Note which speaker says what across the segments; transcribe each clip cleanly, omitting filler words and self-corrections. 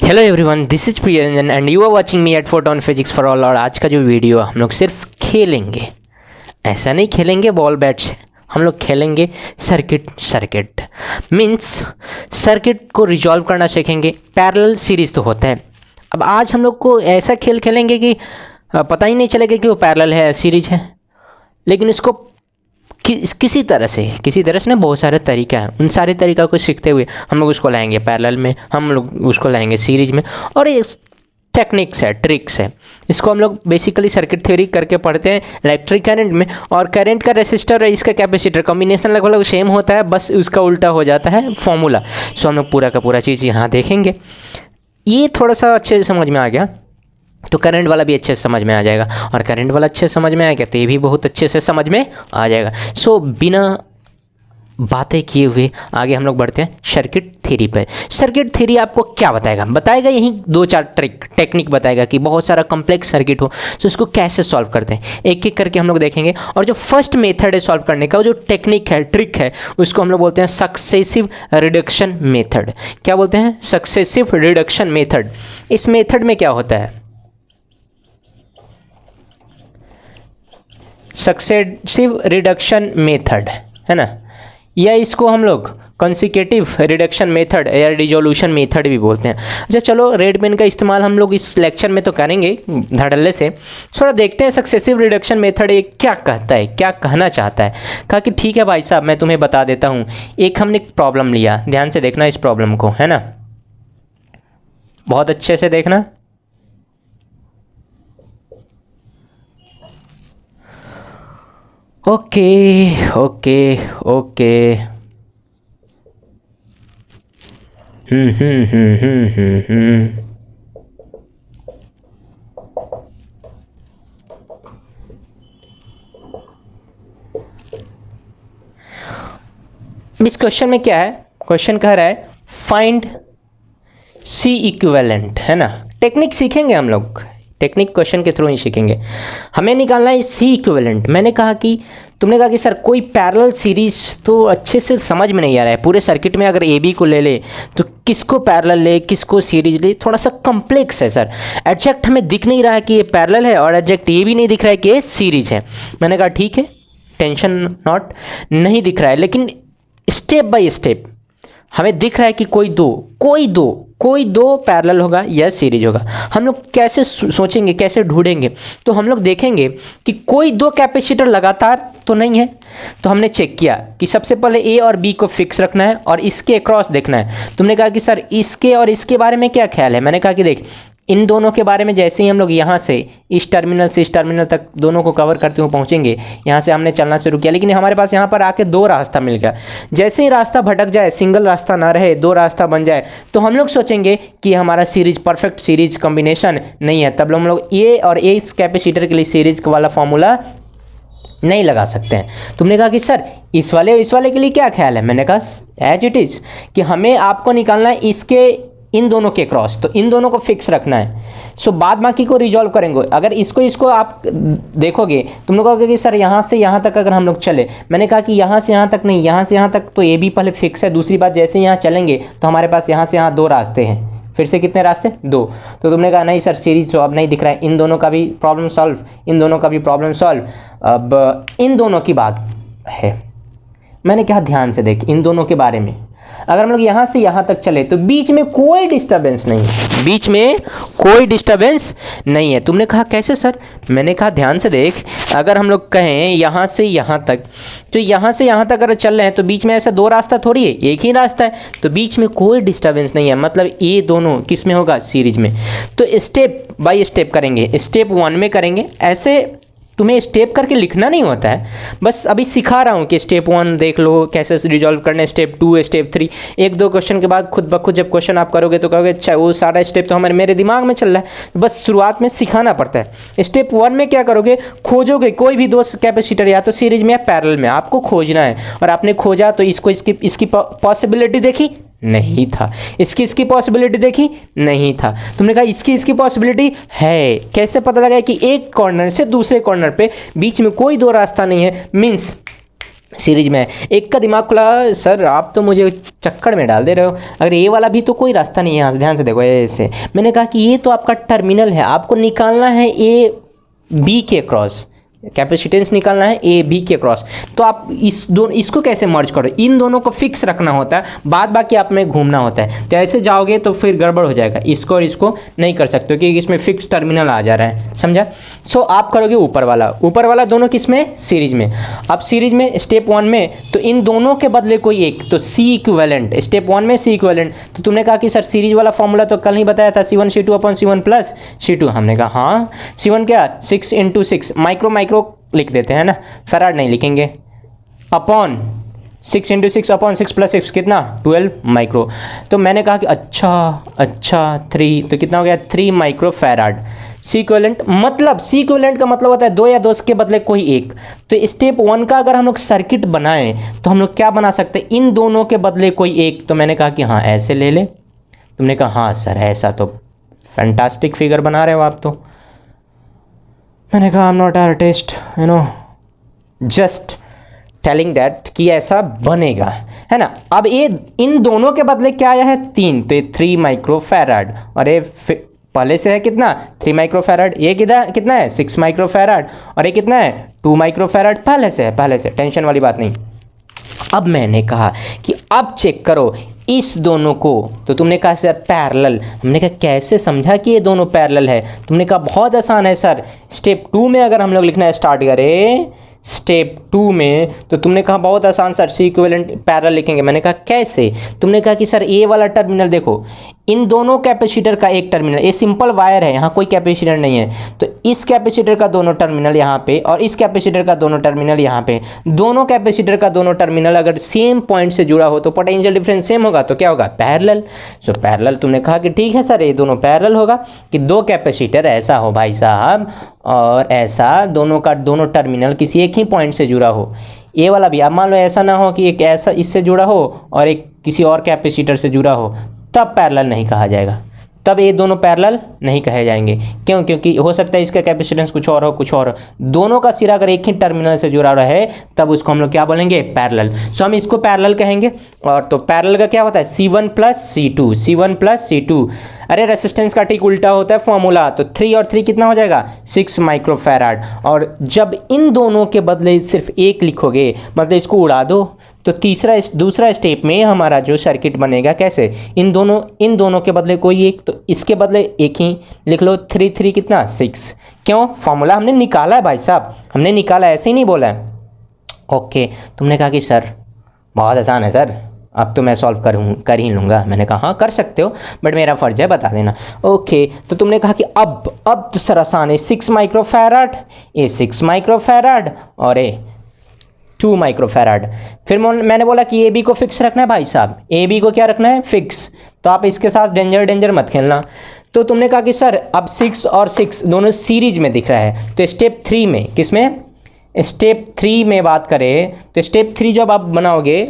Speaker 1: Hello everyone, this is Priyaranjan and you are watching me at Photon Physics for all. और आज का जो video हम लोग सिर्फ खेलेंगे, ऐसा नहीं खेलेंगे बॉल बैट से, हम लोग खेलेंगे सर्किट मीन्स सर्किट को रिजॉल्व करना सीखेंगे। पैरेलल सीरीज़ तो होता है। अब आज हम लोग को ऐसा खेल खेलेंगे कि पता ही नहीं चलेगा कि वो पैरेलल है या सीरीज है, लेकिन इसको किसी तरह से ना बहुत सारे तरीका है। उन सारे तरीक़ा को सीखते हुए हम लोग उसको लाएंगे पैरेलल में, हम लोग उसको लाएंगे सीरीज में। और ये टेक्निक्स है, ट्रिक्स है, इसको हम लोग बेसिकली सर्किट थ्योरी करके पढ़ते हैं इलेक्ट्रिक करंट में। और करंट का रेसिस्टर और इसका कैपेसिटर कॉम्बिनेशन लगभग सेम होता है, बस उसका उल्टा हो जाता है फॉर्मूला। सो हम लोग पूरा का पूरा चीज़ यहाँ देखेंगे। ये थोड़ा सा अच्छे से समझ में आ गया तो करंट वाला भी अच्छे से समझ में आ जाएगा, और करंट वाला अच्छे से समझ में आ गया तो ये भी बहुत अच्छे से समझ में आ जाएगा। सो बिना बातें किए हुए आगे हम लोग बढ़ते हैं सर्किट थ्योरी पर। सर्किट थ्योरी आपको क्या बताएगा यही दो चार टेक्निक बताएगा कि बहुत सारा कॉम्प्लेक्स सर्किट हो तो उसको कैसे सॉल्व करते हैं, एक एक करके हम लोग देखेंगे। और जो फर्स्ट मेथड है सॉल्व करने का, वो जो टेक्निक है, ट्रिक है, उसको हम लोग बोलते हैं सक्सेसिव रिडक्शन मेथड। क्या बोलते हैं? Successive reduction method. इस मेथड में क्या होता है? सक्सेसिव रिडक्शन मेथड है ना, या इसको हम लोग कॉन्सिक्यूटिव रिडक्शन मेथड या रिजोल्यूशन मेथड भी बोलते हैं। अच्छा चलो, रेड पेन का इस्तेमाल हम लोग इस लेक्चर में तो करेंगे धड़ल्ले से। थोड़ा देखते हैं सक्सेसिव रिडक्शन मेथड ये क्या कहता है, क्या कहना चाहता है। कहा कि ठीक है भाई साहब, मैं तुम्हें बता देता हूँ। एक हमने प्रॉब्लम लिया, ध्यान से देखना इस प्रॉब्लम को, है ना, बहुत अच्छे से देखना। ओके ओके ओके इस क्वेश्चन में क्या है? क्वेश्चन कह रहा है फाइंड सी इक्विवेलेंट, है ना। टेक्निक सीखेंगे हम लोग, टेक्निक क्वेश्चन के थ्रू ही सीखेंगे। हमें निकालना है सी इक्विवेलेंट। मैंने कहा कि तुमने कहा कि सर कोई पैरेलल सीरीज तो अच्छे से समझ में नहीं आ रहा है। पूरे सर्किट में अगर ए बी को ले ले तो किसको पैरेलल ले, किसको सीरीज ले, थोड़ा सा कॉम्प्लेक्स है सर। एग्जैक्ट हमें दिख नहीं रहा है कि ये पैरेलल है, और एग्जैक्ट ये भी नहीं दिख रहा है कि ये सीरीज है। मैंने कहा ठीक है, टेंशन नॉट, नहीं दिख रहा है, लेकिन स्टेप बाय स्टेप हमें दिख रहा है कि कोई दो पैरेलल होगा या सीरीज होगा। हम लोग कैसे सोचेंगे, कैसे ढूंढेंगे? तो हम लोग देखेंगे कि कोई दो कैपेसिटर लगातार तो नहीं है। तो हमने चेक किया कि सबसे पहले ए और बी को फिक्स रखना है और इसके अक्रॉस देखना है। तुमने कहा कि सर इसके और इसके बारे में क्या ख्याल है? मैंने कहा कि देख, इन दोनों के बारे में जैसे ही हम लोग यहाँ से इस टर्मिनल से इस टर्मिनल तक दोनों को कवर करते हुए पहुँचेंगे, यहाँ से हमने चलना शुरू किया, लेकिन हमारे पास यहाँ पर आके दो रास्ता मिल गया। जैसे ही रास्ता भटक जाए, सिंगल रास्ता ना रहे, दो रास्ता बन जाए, तो हम लोग सोचेंगे कि हमारा सीरीज परफेक्ट सीरीज कॉम्बिनेशन नहीं है। तब हम लोग ए और ए इस कैपेसिटर के लिए सीरीज वाला फॉर्मूला नहीं लगा सकते हैं। तुमने कहा कि सर इस वाले के लिए क्या ख्याल है? मैंने कहा एज इट इज़ कि हमें आपको निकालना है इसके इन दोनों के क्रॉस, तो इन दोनों को फिक्स रखना है। सो बाद बाकी को रिजॉल्व करेंगे। अगर इसको आप देखोगे, तुम लोग कहोगे कि सर यहाँ से यहाँ तक अगर हम लोग चले, मैंने कहा कि यहाँ से यहाँ तक नहीं, यहाँ से यहाँ तक तो ये भी पहले फिक्स है। दूसरी बात, जैसे यहाँ चलेंगे तो हमारे पास यहाँ से यहाँ दो रास्ते हैं। फिर से कितने रास्ते? दो। तो तुमने कहा नहीं सर सीरीज तो अब नहीं दिख रहा है, इन दोनों का भी प्रॉब्लम सॉल्व, इन दोनों का भी प्रॉब्लम सॉल्व। अब इन दोनों की बात है, मैंने कहा ध्यान से देख, इन दोनों के बारे में अगर हम लोग यहाँ से यहाँ तक चले तो बीच में कोई डिस्टर्बेंस नहीं है, बीच में कोई डिस्टर्बेंस नहीं है। तुमने कहा कैसे सर? मैंने कहा ध्यान से देख, अगर हम लोग कहें यहाँ से यहाँ तक, तो यहाँ से यहाँ तक अगर चल रहे हैं तो बीच में ऐसा दो रास्ता थोड़ी है, एक ही रास्ता है, तो बीच में कोई डिस्टर्बेंस नहीं है। मतलब ये दोनों किस में होगा? सीरीज में। तो स्टेप बाय स्टेप करेंगे, स्टेप 1 में करेंगे। ऐसे तुम्हें स्टेप करके लिखना नहीं होता है, बस अभी सिखा रहा हूँ कि स्टेप 1 देख लो कैसे रिजॉल्व करना है, स्टेप 2, स्टेप 3। एक दो क्वेश्चन के बाद खुद ब खुद जब क्वेश्चन आप करोगे तो कहोगे अच्छा वो सारा स्टेप तो मेरे दिमाग में चल रहा है। बस शुरुआत में सिखाना पड़ता है। स्टेप 1 में क्या करोगे? खोजोगे कोई भी दो कैपेसिटर या तो सीरीज में या पैरेलल में, आपको खोजना है। और आपने खोजा तो इसकी पॉसिबिलिटी देखी, नहीं था। इसकी पॉसिबिलिटी देखी, नहीं था। तुमने कहा इसकी पॉसिबिलिटी है। कैसे पता लगा कि एक कॉर्नर से दूसरे कॉर्नर पे बीच में कोई दो रास्ता नहीं है? मीन्स सीरीज में है। एक का दिमाग खुला, सर आप तो मुझे चक्कर में डाल दे रहे हो, अगर ये वाला भी तो कोई रास्ता नहीं है यहाँ से, ध्यान से देखो ऐसे। मैंने कहा कि ये तो आपका टर्मिनल है, आपको निकालना है ए बी के क्रॉस, कैपेसिटेंस निकालना है ए बी के क्रॉस। तो आप इसको कैसे मर्ज करो, इन दोनों को फिक्स रखना होता है, बाद बाकी आप में घूमना होता है। तो ऐसे जाओगे तो फिर गड़बड़ हो जाएगा, इसको और इसको नहीं कर सकते क्योंकि इसमें फिक्स टर्मिनल आ जा रहा है, समझा। सो आप करोगे ऊपर वाला दोनों किस में, सीरीज में। अब सीरीज में स्टेप 1 में तो इन दोनों के बदले कोई एक, तो सी इक्विवेलेंट, स्टेप 1 में सी इक्विवेलेंट। तो तुमने कहा कि सर सीरीज वाला फॉर्मूला तो कल ही बताया था, C1 C2 upon C1 plus C2। हमने कहा हाँ, C1 क्या 6 × 6 माइक्रो लिख देते हैं ना, फैराड नहीं लिखेंगे, अपॉन 6 × 6 अपॉन 6 + 6 कितना 12 माइक्रो। तो मैंने कहा कि अच्छा 3, तो कितना हो गया 3 माइक्रो फैराड। सी इक्विवेलेंट का मतलब होता है 2 या 2 के बदले कोई एक। तो स्टेप 1 का अगर हम लोग सर्किट बनाएं तो हम लोग क्या बना सकते हैं, इन दोनों के बदले कोई एक। तो मैंने कहा कि हाँ ऐसे ले ले, तुमने कहा हाँ सर ऐसा, तो फैंटास्टिक फिगर बना रहे हो आप। तो मैंने कहा आई am not artist, you know, just telling that कि ऐसा बनेगा, है ना। अब ये इन दोनों के बदले क्या आया है 3, तो ये 3 माइक्रो फैराड, और ये पहले से है कितना 3 माइक्रो फैराड। ये कितना है 6 माइक्रो फैराड, और ये कितना है 2 माइक्रो फैराड, पहले से टेंशन वाली बात नहीं। अब मैंने कहा कि अब चेक करो इस दोनों को, तो तुमने कहा सर पैरेलल। हमने कहा कैसे समझा कि ये दोनों पैरेलल है, तुमने कहा बहुत आसान है सर। स्टेप 2 में अगर हम लोग लिखना स्टार्ट करें, स्टेप 2 में, तो तुमने कहा बहुत आसान सर, सी इक्विवेलेंट पैरेलल लिखेंगे। मैंने कहा कैसे, तुमने कहा कि सर ए वाला टर्मिनल देखो, इन दोनों कैपेसिटर का एक टर्मिनल, ये सिंपल वायर है, यहाँ कोई कैपेसिटर नहीं है, तो इस कैपेसिटर का दोनों टर्मिनल यहाँ पे और इस कैपेसिटर का दोनों टर्मिनल यहाँ पे, दोनों कैपेसिटर का दोनों टर्मिनल अगर सेम पॉइंट से जुड़ा हो तो पोटेंशियल डिफरेंस सेम होगा, तो क्या होगा पैरेलल। सो पैरेलल, तुमने कहा कि ठीक है सर ये दोनों पैरेलल होगा कि 2 कैपेसिटर ऐसा हो भाई साहब, और ऐसा दोनों का दोनों टर्मिनल किसी एक ही पॉइंट से जुड़ा हो। ये वाला भी, अब मान लो ऐसा ना हो कि एक ऐसा इससे जुड़ा हो और एक किसी और कैपेसिटर से जुड़ा हो, तब पैरेलल नहीं कहा जाएगा, तब ये दोनों पैरेलल नहीं कहे जाएंगे। क्यों, क्योंकि हो सकता है इसका कैपेसिटेंस कुछ और हो, दोनों का सिरा अगर एक ही टर्मिनल से जुड़ा रहे तब उसको हम लोग क्या बोलेंगे पैरेलल। सो हम इसको पैरेलल कहेंगे। और तो पैरेलल का क्या होता है C1 + C2। अरे रेसिस्टेंस का ठीक उल्टा होता है फॉर्मूला, तो 3 और 3 कितना हो जाएगा 6 माइक्रो फैराड। और जब इन दोनों के बदले सिर्फ एक लिखोगे, मतलब इसको उड़ा दो, तो दूसरा स्टेप में हमारा जो सर्किट बनेगा कैसे, इन दोनों के बदले कोई एक, तो इसके बदले एक ही लिख लो, 3 3 कितना 6। क्यों, फॉर्मूला हमने निकाला है भाई साहब, हमने निकाला, ऐसे ही नहीं बोला है। ओके, तुमने कहा कि सर बहुत आसान है सर, अब तो मैं सॉल्व कर ही लूँगा। मैंने कहा हाँ कर सकते हो, बट मेरा फ़र्ज़ है बता देना। ओके, तो तुमने कहा कि अब तो सर आसान है, 6 माइक्रो फैराड, ये 6 माइक्रो फैराड और ये 2 माइक्रो फैराड। फिर मैंने बोला कि ए बी को फिक्स रखना है भाई साहब, ए बी को क्या रखना है फिक्स, तो आप इसके साथ डेंजर मत खेलना। तो तुमने कहा कि सर अब 6 और 6 दोनों सीरीज में दिख रहा है, तो स्टेप 3 में, किसमें स्टेप 3 में बात करें, तो स्टेप 3 जब आप बनाओगे,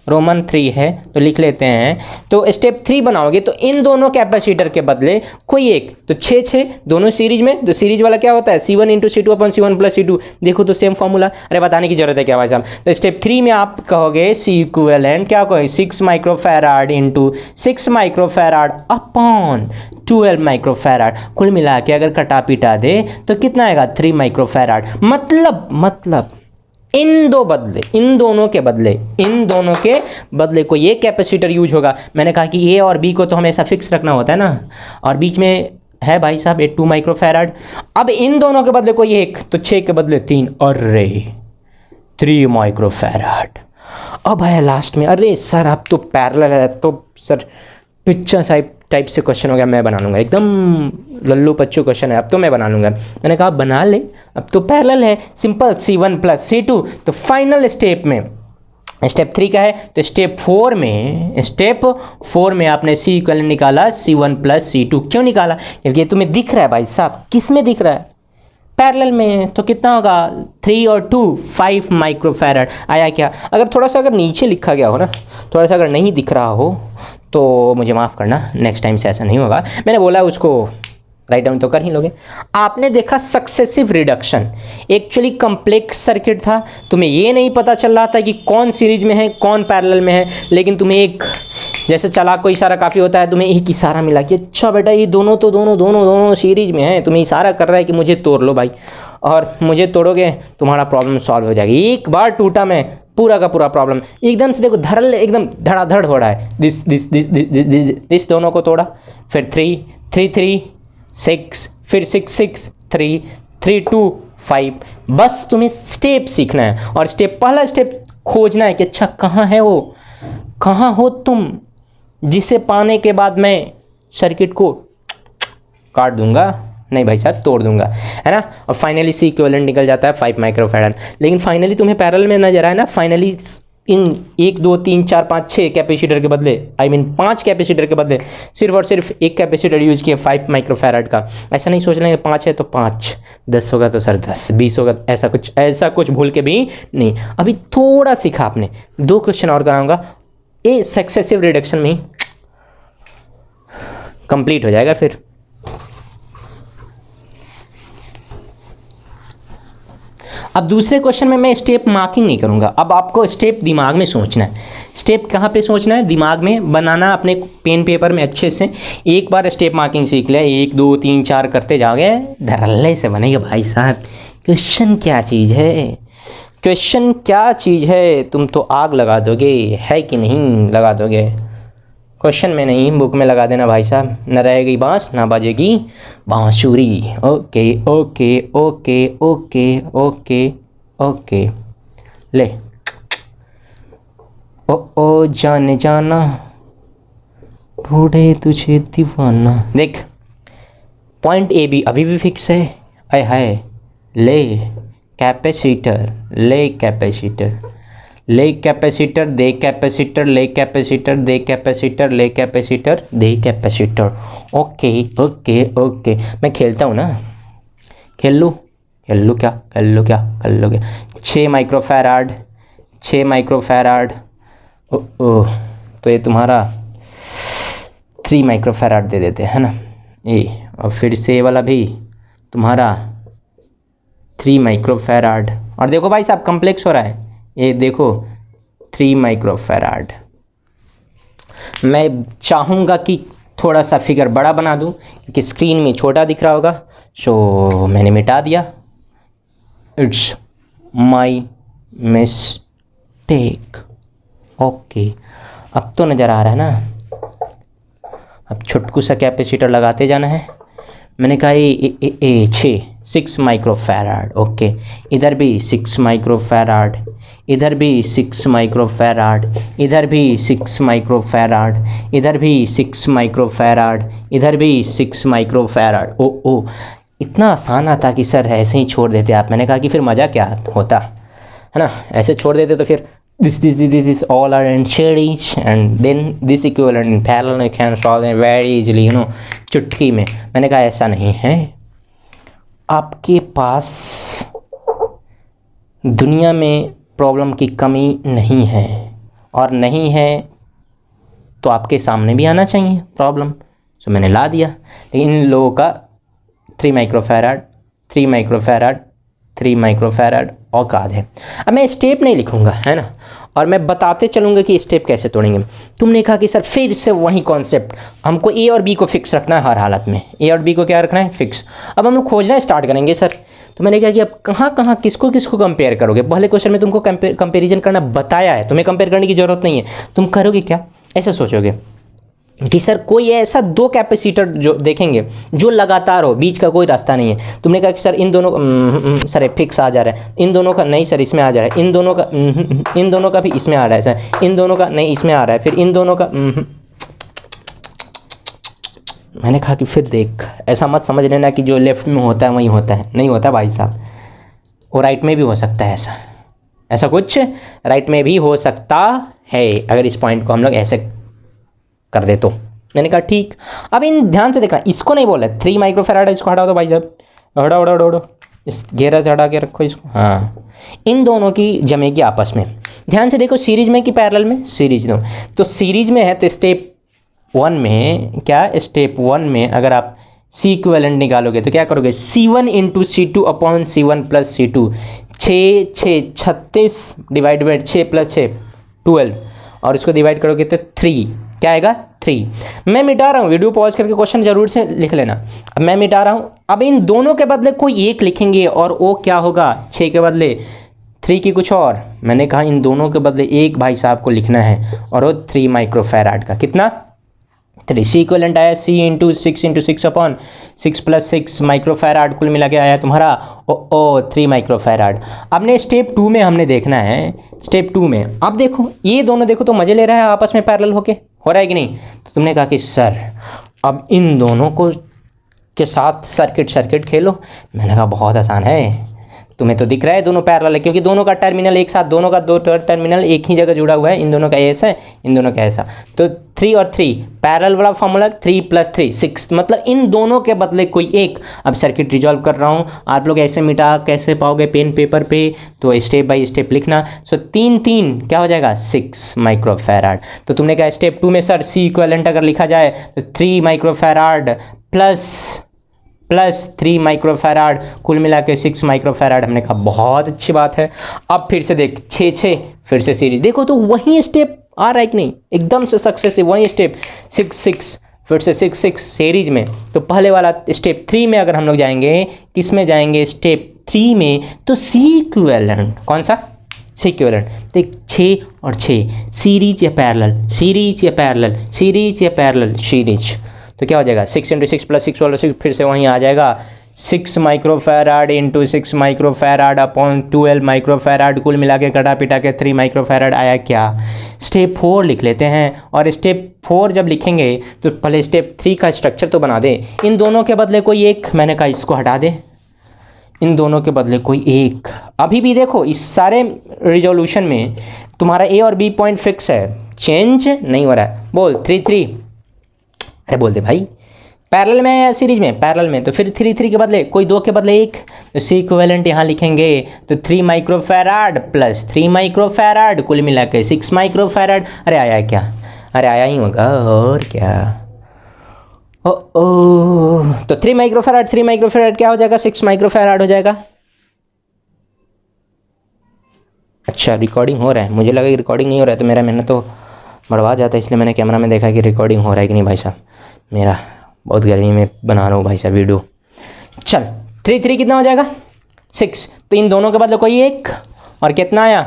Speaker 1: रोमन 3 है तो लिख लेते हैं, तो स्टेप 3 बनाओगे तो इन दोनों कैपेसिटर के बदले कोई एक, तो 6 दोनों सीरीज में, तो सीरीज वाला क्या होता है C1 × C2 upon C1 + C2। देखो तो सेम फॉर्मूला, अरे बताने की जरूरत है क्या भाई साहब। तो स्टेप 3 में आप कहोगे सी इक्विवेलेंट क्या कहोगे 6 micro farad × 6 micro farad upon 12 micro farad. कुल मिला के अगर कटा पिटा दे तो कितना आएगा 3 माइक्रो फैराड। मतलब इन दोनों के बदले कोई एक कैपेसिटर यूज होगा। मैंने कहा कि ए और बी को तो हमेशा फिक्स रखना होता है ना, और बीच में है भाई साहब ये 2 माइक्रो फैराड। अब इन दोनों के बदले कोई एक, तो 6 के बदले 3, अरे 3 माइक्रो फैराड। अब है लास्ट में, अरे सर अब तो पैरेलल है, तो सर पिक्चर टाइप से क्वेश्चन हो गया, मैं बना लूँगा, एकदम लल्लू पच्चू क्वेश्चन है, अब तो मैं बना लूँगा। मैंने कहा बना ले, अब तो पैरेलल है, सिंपल C1 + C2। तो फाइनल स्टेप में स्टेप 3 का है, तो स्टेप 4 में आपने सी इक्विवेलेंट निकाला C1 + C2। क्यों निकाला, क्योंकि ये तुम्हें दिख रहा है भाई साहब, किस में दिख रहा है पैरेलल में, तो कितना होगा 3 और 2 5 माइक्रो फैराड आया। क्या अगर थोड़ा सा अगर नीचे लिखा गया हो ना, थोड़ा सा अगर नहीं दिख रहा हो तो मुझे माफ़ करना, नेक्स्ट टाइम से ऐसा नहीं होगा। मैंने बोला उसको राइट डाउन तो कर ही लोगे। आपने देखा successive reduction, actually complex circuit था, तुम्हें ये नहीं पता चल रहा था कि कौन सीरीज में है कौन पैरेलल में है, लेकिन तुम्हें एक जैसे चालाक को इशारा काफ़ी होता है, तुम्हें एक इशारा मिला कि अच्छा बेटा ये दोनों सीरीज में है, तुम्हें इशारा कर रहा है कि मुझे तोड़ लो भाई, और मुझे तोड़ोगे तुम्हारा प्रॉब्लम सॉल्व हो जाएगी। एक बार टूटा मैं, पूरा का पूरा प्रॉब्लम एकदम से देखो धड़ल्ले एकदम धड़ाधड़ हो रहा है। दिस दोनों को तोड़ा, फिर 3 3 3 6, फिर 6 6 3 3 2 5। बस तुम्हें स्टेप सीखना है, और पहला स्टेप खोजना है कि अच्छा कहाँ है वो, कहाँ हो तुम, जिसे पाने के बाद मैं सर्किट को काट दूंगा, नहीं भाई साहब तोड़ दूंगा, है ना। और फाइनली सी इक्विवेलेंट निकल जाता है 5 माइक्रोफैराड। लेकिन फाइनली तुम्हें पैरेलल में नजर आया ना, फाइनली इन 1 2 3 4 5 6 कैपेसिटर के बदले, 5 कैपेसिटर के बदले सिर्फ और सिर्फ एक कैपेसिटर यूज किया 5 माइक्रोफैराड का। ऐसा नहीं सोच लेंगे 5 है तो 5, 10 होगा तो सर 10, 20 होगा, ऐसा कुछ भूल के भी नहीं। अभी थोड़ा सीखा आपने, 2 क्वेश्चन और कराऊंगा, ये सक्सेसिव रिडक्शन में ही कंप्लीट हो जाएगा। फिर अब दूसरे क्वेश्चन में मैं स्टेप मार्किंग नहीं करूंगा, अब आपको स्टेप दिमाग में सोचना है। स्टेप कहाँ पे सोचना है? दिमाग में बनाना, अपने पेन पेपर में अच्छे से। एक बार स्टेप मार्किंग सीख ले, 1 2 3 4 करते जाओगे, धड़ल्ले से बनेगा भाई साहब। क्वेश्चन क्या चीज़ है, क्वेश्चन क्या चीज़ है, तुम तो आग लगा दोगे, है कि नहीं लगा दोगे। क्वेश्चन में नहीं, बुक में लगा देना भाई साहब, न रहेगी बांस ना बाजेगी बांसुरी। Okay okay okay okay okay okay, ले ओ जाने जाना ढूंढे तुझे दीवाना। देख पॉइंट ए बी अभी भी फिक्स है, आय हाय, ले कैपेसिटर, ले कैपेसिटर, ले कैपेसिटर, दे कैपेसिटर, ले कैपेसिटर, दे कैपेसिटर, ले कैपेसिटर, दे कैपेसिटर। ओके ओके ओके, मैं खेलता हूँ ना, खेल लूँ क्या, खेल लो क्या, 6 माइक्रोफैराड, 6 माइक्रोफैराड, ओह तो ये तुम्हारा 3 माइक्रोफैराड दे देते हैं ना ये, और फिर से ये वाला भी तुम्हारा 3 माइक्रोफैराड। और देखो भाई साहब कम्प्लेक्स हो रहा है, ये देखो 3 माइक्रोफैराड। मैं चाहूँगा कि थोड़ा सा फिगर बड़ा बना दूँ क्योंकि स्क्रीन में छोटा दिख रहा होगा, सो मैंने मिटा दिया। It's my mistake. ओके अब तो नज़र आ रहा है ना। अब छुटकू सा कैपेसिटर लगाते जाना है। मैंने कहा ये 6 माइक्रोफैराड। ओके इधर भी 6 माइक्रोफैराड, इधर भी 6 माइक्रोफैराड, इधर भी 6 माइक्रोफैराड, इधर भी 6 माइक्रोफैराड, इधर भी 6 माइक्रोफैराड। ओ इतना आसान आता कि सर ऐसे ही छोड़ देते आप। मैंने कहा कि फिर मज़ा क्या होता, है ना, ऐसे छोड़ देते तो फिर this all are in series and then this equivalent in parallel you can solve it very easily, you know, चुटकी में। मैंने कहा ऐसा नहीं है, आपके पास दुनिया में प्रॉब्लम की कमी नहीं है, और नहीं है तो आपके सामने भी आना चाहिए प्रॉब्लम, तो मैंने ला दिया। लेकिन इन लोगों का 3 माइक्रोफैराड, 3 माइक्रोफैराड, 3 माइक्रोफैराड औकात है। अब मैं स्टेप नहीं लिखूंगा, है ना, और मैं बताते चलूँगा कि स्टेप कैसे तोड़ेंगे। तुमने कहा कि सर फिर से वही कॉन्सेप्ट, हमको ए और बी को फिक्स रखना है हर हालत में, ए और बी को क्या रखना है, फिक्स। अब हम लोग खोजना स्टार्ट करेंगे सर। तो मैंने कहा कि अब कहाँ किसको कंपेयर करोगे। पहले क्वेश्चन में तुमको कंपेरिजन करना बताया है, तुम्हें कंपेयर करने की ज़रूरत नहीं है। तुम करोगे क्या, ऐसे सोचोगे कि सर कोई ऐसा 2 कैपेसिटर जो देखेंगे जो लगातार हो, बीच का कोई रास्ता नहीं है। तुमने कहा कि सर इन दोनों सर फिक्स आ जा रहा है, इन दोनों का नहीं सर इसमें आ जा रहा है, इन दोनों का भी इसमें आ रहा है सर, इन दोनों का नहीं इसमें आ रहा है, फिर इन दोनों का मैंने कहा कि फिर देख ऐसा मत समझ लेना कि जो लेफ्ट में होता है वही होता है, नहीं होता भाई साहब, वो राइट में भी हो सकता है। ऐसा कुछ राइट में भी हो सकता है अगर इस पॉइंट को हम लोग ऐसे कर दे तो। मैंने कहा ठीक। अब इन ध्यान से देखना, इसको नहीं बोला 3 माइक्रोफैराड, इसको हटाओ तो भाई साहब, हटाओ इस घेरा से हटा के रखो इसको। हाँ इन दोनों की जमेगी आपस में। ध्यान से देखो सीरीज में कि पैरेलल में, सीरीज में। तो सीरीज में है तो स्टेप 1 में क्या, स्टेप 1 में अगर आप सी इक्विवेलेंट निकालोगे तो क्या करोगे, C1 into C2 upon C1 plus C2, 36 divide by 6 plus 6 12, और इसको डिवाइड करोगे तो 3, क्या आएगा 3। मैं मिटा रहा हूँ, वीडियो पॉज करके क्वेश्चन जरूर से लिख लेना। अब मैं मिटा रहा हूँ, अब इन दोनों के बदले कोई एक लिखेंगे और वो क्या होगा, 6 के बदले 3 की कुछ और, मैंने कहा इन दोनों के बदले एक भाई साहब को लिखना है और वो 3 माइक्रोफैराड का, कितना 3। सी इक्वलेंट आया C into 6 upon 6 plus 6 microfarad, कुल मिला के आया तुम्हारा 3 माइक्रोफैराड। अपने स्टेप 2 में हमने देखना है, स्टेप 2 में अब देखो ये दोनों देखो तो मज़े ले रहा है आपस में पैरेलल होके, हो रहा है कि नहीं। तो तुमने कहा कि सर अब इन दोनों को के साथ सर्किट खेलो। मैंने कहा बहुत आसान है, तुम्हें तो दिख रहा है दोनों पैरेलल है, क्योंकि दोनों का टर्मिनल एक साथ, दोनों का दो टर्मिनल एक ही जगह जुड़ा हुआ है, इन दोनों का ऐसा है, इन दोनों का ऐसा। तो 3 और 3 पैरेलल वाला फॉर्मूला 3 प्लस 3 6, मतलब इन दोनों के बदले कोई एक। अब सर्किट रिजॉल्व कर रहा हूँ, आप लोग ऐसे मिटा कैसे पाओगे पेन पेपर पे, तो स्टेप बाय स्टेप लिखना। सो 3 क्या हो जाएगा 6 माइक्रोफैराड। तो तुमने कहा स्टेप 2 में सर सी इक्विवेलेंट अगर लिखा जाए तो 3 माइक्रोफैराड प्लस 3 माइक्रोफैराड, कुल मिला के 6 माइक्रोफैराड। हमने कहा बहुत अच्छी बात है। अब फिर से देख 6 फिर से सीरीज देखो तो वही स्टेप आ रहा है कि नहीं, एकदम से सक्सेसिव वही स्टेप 6 फिर से 6 सीरीज में। तो पहले वाला स्टेप 3 में अगर हम लोग जाएंगे, किस में जाएंगे स्टेप 3 में, तो सी इक्विवेलेंट, कौन सा सी इक्विवेलेंट, देख 6 और 6 सीरीज या पैरेलल, सीरीज या पैरेलल, सीरीज या पैरेलल, सीरीज। तो क्या हो जाएगा 6 इंटू 6 प्लस 6 वाला 6 फिर से वहीं आ जाएगा 6 microfarad into 6 microfarad upon 12 microfarad, कुल मिला के कटा पिटा के 3 माइक्रोफैराड आया। क्या स्टेप 4 लिख लेते हैं, और स्टेप 4 जब लिखेंगे तो पहले स्टेप 3 का स्ट्रक्चर तो बना दे। इन दोनों के बदले कोई एक, मैंने कहा इसको हटा दे, इन दोनों के बदले कोई एक। अभी भी देखो इस सारे रिजोल्यूशन में तुम्हारा ए और बी पॉइंट फिक्स है, चेंज नहीं हो रहा है। बोल 3 अरे बोल दे भाई, पैरेलल में या सीरीज में, पैरेलल में, तो फिर 3 के बदले कोई 2 के बदले एक, तो सी इक्विवेलेंट यहाँ लिखेंगे तो 3 माइक्रोफैराड प्लस 3 माइक्रोफैराड, कुल मिला के 6 माइक्रोफैराड। अरे आया क्या, अरे आया ही होगा और क्या। तो 3 माइक्रोफैराड क्या हो जाएगा 6 माइक्रोफैराड हो जाएगा। अच्छा रिकॉर्डिंग हो रहा है, मुझे लगा कि रिकॉर्डिंग नहीं हो रहा है, तो मेरा मेहनत तो बर्बाद जाता है, इसलिए मैंने कैमरा में देखा कि रिकॉर्डिंग हो रहा है कि नहीं। भाई साहब मेरा बहुत गर्मी में बना रहा हूँ भाई साहब वीडियो। चल 3 कितना हो जाएगा 6, तो इन दोनों के बदले कोई एक, और कितना आया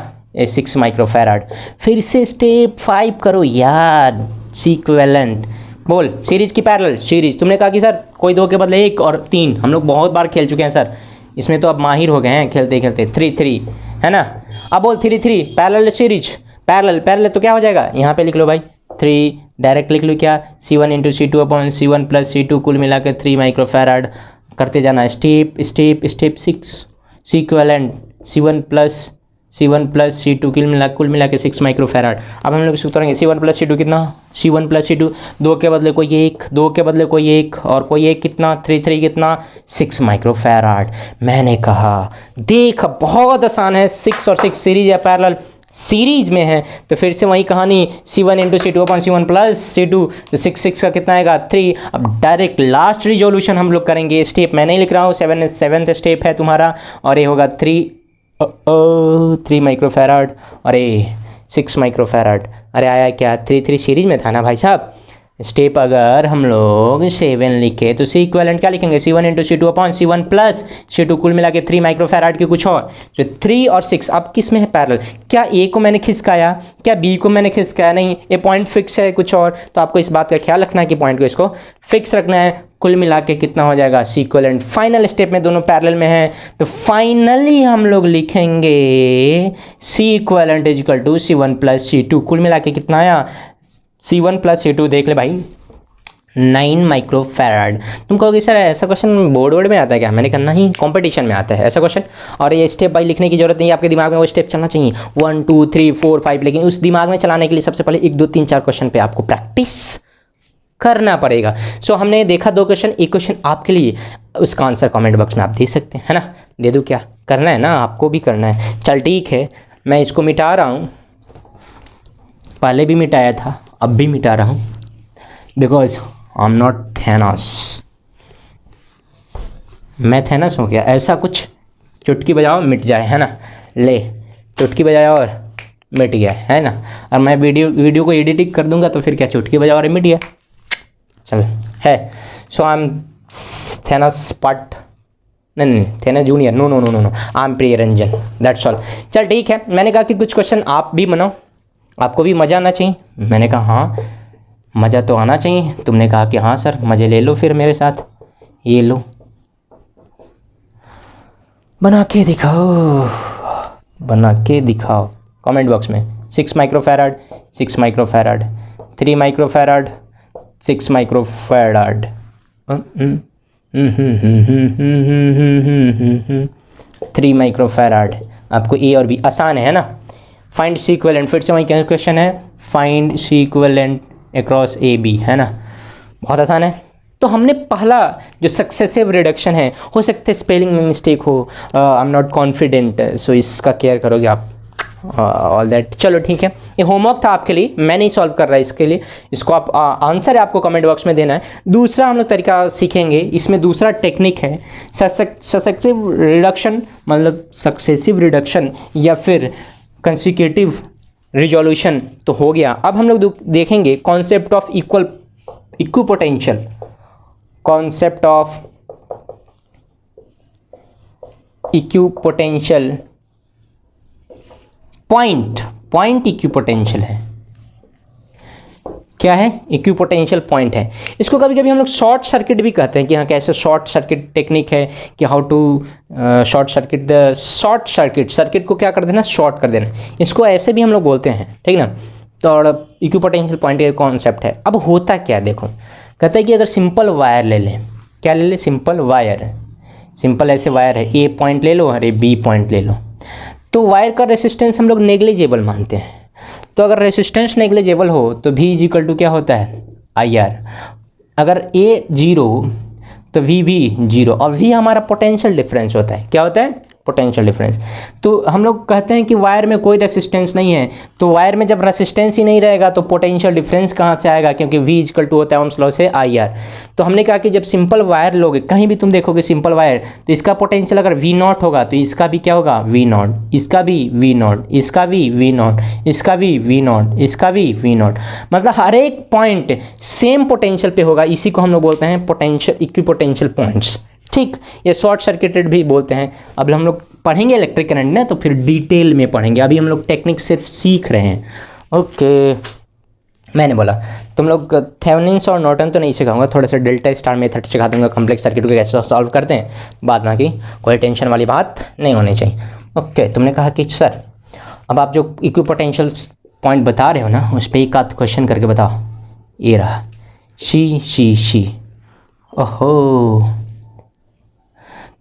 Speaker 1: 6 माइक्रोफैराड। फिर से स्टेप 5 करो यार, सी इक्विवेलेंट। बोल सीरीज की पैरेलल, सीरीज। तुमने कहा कि सर कोई 2 के बदले एक और 3, हम लोग बहुत बार खेल चुके हैं सर, इसमें तो अब माहिर हो गए हैं खेलते खेलते। 3 है ना। अब बोल 3 पैरेलल सीरीज, पैरेलल तो क्या हो जाएगा, यहाँ पे लिख लो भाई 3, डायरेक्ट लिख लो क्या C1 into C2 upon C1 plus C2, कुल मिला के 3 माइक्रोफैराड। करते जाना स्टेप 6 सी इक्विवेलेंट C1 प्लस C2 कुल मिला के 6 माइक्रोफैराड। अब हम लोग इसको करेंगे C1 प्लस C2 कितना, C1 प्लस C2 2 के बदले कोई एक, 2 के बदले कोई एक, और कोई एक कितना 3 कितना 6 माइक्रोफैराड। मैंने कहा देख बहुत आसान है, 6 और 6 सीरीज या पैरेलल, सीरीज में है तो फिर से वही कहानी C1 into C2 upon C1 plus C2, तो 6 का कितना आएगा 3। अब डायरेक्ट लास्ट रिजोल्यूशन हम लोग करेंगे, स्टेप मैं नहीं लिख रहा हूँ, 7th स्टेप है तुम्हारा, और ये होगा 3 माइक्रोफैराड, अरे 6 माइक्रोफैराड। अरे आया क्या 3 सीरीज में था ना भाई साहब। स्टेप अगर हम लोग 7 लिखे तो सी इक्विवेलेंट क्या लिखेंगे C1 into C2 upon C1 plus C2, कुल मिला के 3 माइक्रोफैराड के कुछ और। तो 3 और 6 अब किस में है पैरेलल, क्या ए को मैंने खिसकाया, क्या बी को मैंने खिसकाया, नहीं, ये पॉइंट फिक्स है कुछ और। तो आपको इस बात का ख्याल रखना है कि पॉइंट को इसको फिक्स रखना है। कुल मिला के कितना हो जाएगा सी इक्विवेलेंट। फाइनल स्टेप में दोनों पैरेलल में है, तो फाइनली हम लोग लिखेंगे C equivalent is equal to C1 plus C2, कुल मिला के कितना आया C1 प्लस C2, देख ले भाई 9 माइक्रोफैराड। तुम कहोगे सर ऐसा क्वेश्चन बोर्ड में आता है क्या, मैंने कहा नहीं, कंपटीशन में आता है ऐसा क्वेश्चन। और ये स्टेप बाई लिखने की जरूरत नहीं है, आपके दिमाग में वो स्टेप चलना चाहिए 1 2 3 4 5, लेकिन उस दिमाग में चलाने के लिए सबसे पहले 1 2 3 4 क्वेश्चन पे आपको प्रैक्टिस करना पड़ेगा। सो हमने देखा 2 क्वेश्चन, एक क्वेश्चन आपके लिए, उसका आंसर कमेंट बॉक्स में आप दे सकते हैं, है ना। दे दूँ क्या, करना है ना, आपको भी करना है। चल ठीक है, मैं इसको मिटा रहा हूँ, पहले भी मिटाया था अब भी मिटा रहा हूँ, because I am not Thanos, मैथेनस हो गया, ऐसा कुछ चुटकी बजाओ मिट जाए, है ना। ले चुटकी बजाया और मिट गया, है ना। और मैं वीडियो को एडिटिंग कर दूंगा तो फिर क्या, चुटकी बजाओ और मिट गया। चल है। So I am Thanos part, नहीं Thanos junior, no no no no no, I am Priyaranjan, that's all. चल ठीक है, मैंने कहा कि कुछ क्वेश्चन आप भी बनाओ, आपको भी मज़ा आना चाहिए। मैंने कहा हाँ मज़ा तो आना चाहिए। तुमने कहा कि हाँ सर मज़े ले लो फिर मेरे साथ। ये लो बना के दिखाओ, बना के दिखाओ कमेंट बॉक्स में। 6 microfarad, 6 microfarad, 3 microfarad, 6 microfarad, 3 microfarad. आपको ए और बी आसान है ना। फाइंड सी इक्विवेलेंट, फिर से वही क्वेश्चन है, find C equivalent across A B, है ना। बहुत आसान है। तो हमने पहला जो सक्सेसिव रिडक्शन है, हो सकता है स्पेलिंग में मिस्टेक हो, आई एम नॉट कॉन्फिडेंट, सो इसका केयर करोगे आप, ऑल दैट। चलो ठीक है, ये होमवर्क था आपके लिए, मैं नहीं सॉल्व कर रहा इसके लिए, इसको आप आंसर है आपको कमेंट बॉक्स में देना है। दूसरा हम लोग तरीका सीखेंगे, इसमें दूसरा टेक्निक है सक्सेसिव रिडक्शन, मतलब सक्सेसिव रिडक्शन या फिर कंसेक्यूटिव रिजोल्यूशन तो हो गया। अब हम लोग देखेंगे concept of equipotential, concept of equipotential, point equipotential है। क्या है? इक्विपोटेंशियल पॉइंट है। इसको कभी कभी हम लोग शॉर्ट सर्किट भी कहते हैं कि हाँ कैसे शॉर्ट सर्किट टेक्निक है कि हाउ टू शॉर्ट सर्किट को क्या कर देना, शॉर्ट कर देना, इसको ऐसे भी हम लोग बोलते हैं, ठीक ना। तो इक्विपोटेंशियल पॉइंट का कॉन्सेप्ट है। अब होता क्या देखो, कहते हैं कि अगर सिंपल वायर ले लें, क्या ले लें, सिंपल वायर, सिंपल ऐसे वायर है, ए पॉइंट ले लो और ए बी पॉइंट ले लो, तो वायर का रेसिस्टेंस हम लोग नेग्लिजिबल मानते हैं। तो अगर रेसिस्टेंस नेग्लिजिबल हो तो V इक्वल टू क्या होता है, IR। अगर A 0 तो V भी 0, और V हमारा पोटेंशियल डिफरेंस होता है। क्या होता है? Potential difference. तो हम लोग कहते हैं कि वायर में कोई रेसिस्टेंस नहीं है, तो वायर में जब रेसिस्टेंस ही नहीं रहेगा तो पोटेंशियल डिफरेंस कहाँ से आएगा, क्योंकि V इक्वल टू होता है ओम्स लॉ से IR। तो हमने कहा कि जब सिंपल वायर लोगे, कहीं भी तुम देखोगे सिंपल वायर, तो इसका पोटेंशियल अगर V0 होगा तो इसका भी क्या होगा, V0, इसका भी V0, इसका भी V0, इसका भी V0, इसका भी V0, मतलब हर एक पॉइंट सेम पोटेंशियल पे होगा। इसी को हम लोग बोलते हैं पोटेंशियल, इक्विपोटेंशियल पॉइंट्स, ठीक। ये शॉर्ट सर्किटेड भी बोलते हैं। अब हम लोग पढ़ेंगे इलेक्ट्रिक करंट ना, तो फिर डिटेल में पढ़ेंगे, अभी हम लोग टेक्निक सिर्फ सीख रहे हैं। ओके, मैंने बोला तुम लोग थेवेनिन्स और नॉर्टन तो नहीं सिखाऊंगा, थोड़ा सा डेल्टा स्टार मेथड सिखा दूंगा, कॉम्प्लेक्स सर्किट को कैसे सॉल्व करते हैं, बाद में की कोई टेंशन वाली बात नहीं होनी चाहिए। ओके, तुमने कहा कि सर अब आप जो इक्विपोटेंशियल पॉइंट बता रहे हो ना, उस पर एक आध क्वेश्चन करके बताओ। ये रहा शी। ओहो,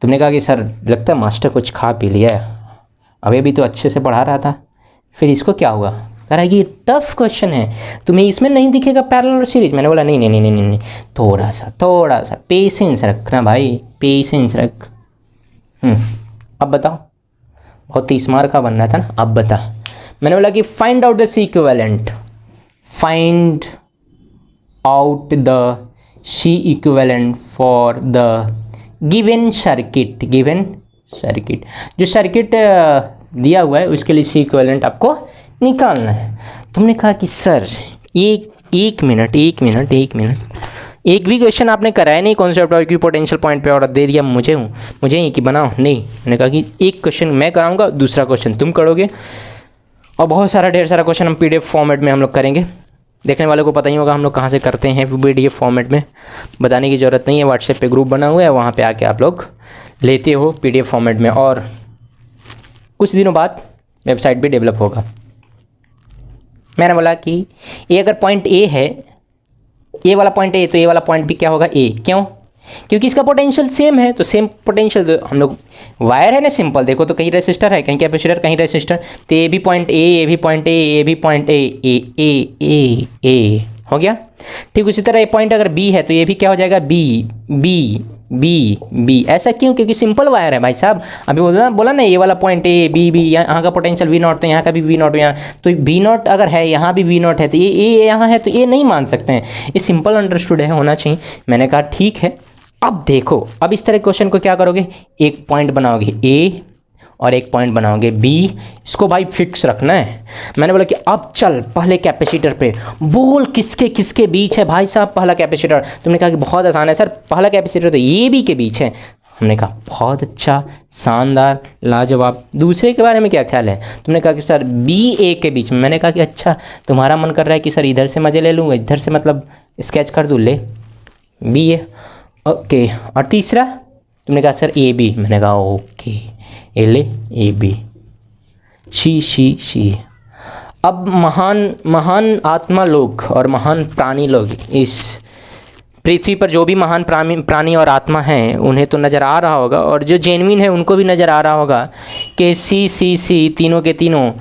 Speaker 1: तुमने कहा कि सर लगता है मास्टर कुछ खा पी लिया है, अभी तो अच्छे से पढ़ा रहा था, फिर इसको क्या हुआ? कह रहा है कि टफ क्वेश्चन है, तुम्हें इसमें नहीं दिखेगा पैरेलल और सीरीज। मैंने बोला नहीं, थोड़ा सा पेशेंस रखना भाई, पेशेंस रख। अब बताओ, बहुत 30 मार्क का बनना था ना, अब बता। मैंने बोला कि find out the C equivalent, find out the C equivalent for the given circuit, जो सर्किट दिया हुआ है उसके लिए सी इक्विवेलेंट आपको निकालना है। तुमने कहा कि सर एक मिनट, एक भी क्वेश्चन आपने कराया नहीं कॉन्सेप्ट ऑफ इक्विपोटेंशियल पॉइंट पे और दे दिया मुझे ही कि बनाओ। नहीं, मैंने कहा कि एक क्वेश्चन मैं कराऊंगा, दूसरा क्वेश्चन तुम करोगे, और बहुत सारा ढेर सारा क्वेश्चन हम PDF फॉर्मेट में हम लोग करेंगे। देखने वालों को पता ही होगा हम लोग कहाँ से करते हैं, PDF फॉर्मेट में, बताने की ज़रूरत नहीं है। व्हाट्सएप पे ग्रुप बना हुआ है, वहाँ पे आके आप लोग लेते हो PDF फॉर्मेट में, और कुछ दिनों बाद वेबसाइट भी डेवलप होगा। मैंने बोला कि ये अगर पॉइंट A है, ए वाला पॉइंट A, तो ये वाला पॉइंट भी क्या होगा, A। क्यों? क्योंकि इसका पोटेंशियल सेम है, तो सेम पोटेंशियल, तो हम लोग वायर है ना सिंपल, देखो तो कहीं रेसिस्टर है, कहीं कैपेसिटर, कहीं रेसिस्टर, तो ए भी पॉइंट ए हो गया। ठीक उसी तरह ये पॉइंट अगर B है तो ये भी क्या हो जाएगा, B। ऐसा क्यों? क्योंकि सिंपल वायर है भाई साहब। अभी बोला ना ये वाला पॉइंट A B, यहाँ का पोटेंशियल V0, तो यहाँ का भी V0, यहाँ तो V0 अगर है, यहाँ भी V0 है, तो ये यहाँ है, तो ये नहीं मान सकते हैं। ये सिंपल अंडरस्टूड है, होना चाहिए। मैंने कहा ठीक है। अब देखो, अब इस तरह क्वेश्चन को क्या करोगे, एक पॉइंट बनाओगे ए और एक पॉइंट बनाओगे बी, इसको भाई फिक्स रखना है। मैंने बोला कि अब चल पहले कैपेसिटर पे बोल किसके किसके बीच है भाई साहब पहला कैपेसिटर। तुमने कहा कि बहुत आसान है सर, पहला कैपेसिटर तो ए बी के बीच है। हमने कहा बहुत अच्छा, शानदार, लाजवाब। दूसरे के बारे में क्या ख्याल है? तुमने कहा कि सर बी ए के बीच में। मैंने कहा कि अच्छा, तुम्हारा मन कर रहा है कि सर इधर से मज़े ले लूँ, इधर से मतलब स्केच कर दूँ, ले बी ए, ओके। और तीसरा तुमने कहा सर ए बी। मैंने कहा ओके, ए ले ए बी, शी। अब महान आत्मा लोग और महान प्राणी लोग, इस पृथ्वी पर जो भी महान प्राणी और आत्मा हैं, उन्हें तो नज़र आ रहा होगा, और जो जेन्युइन है उनको भी नज़र आ रहा होगा कि सी तीनों के तीनों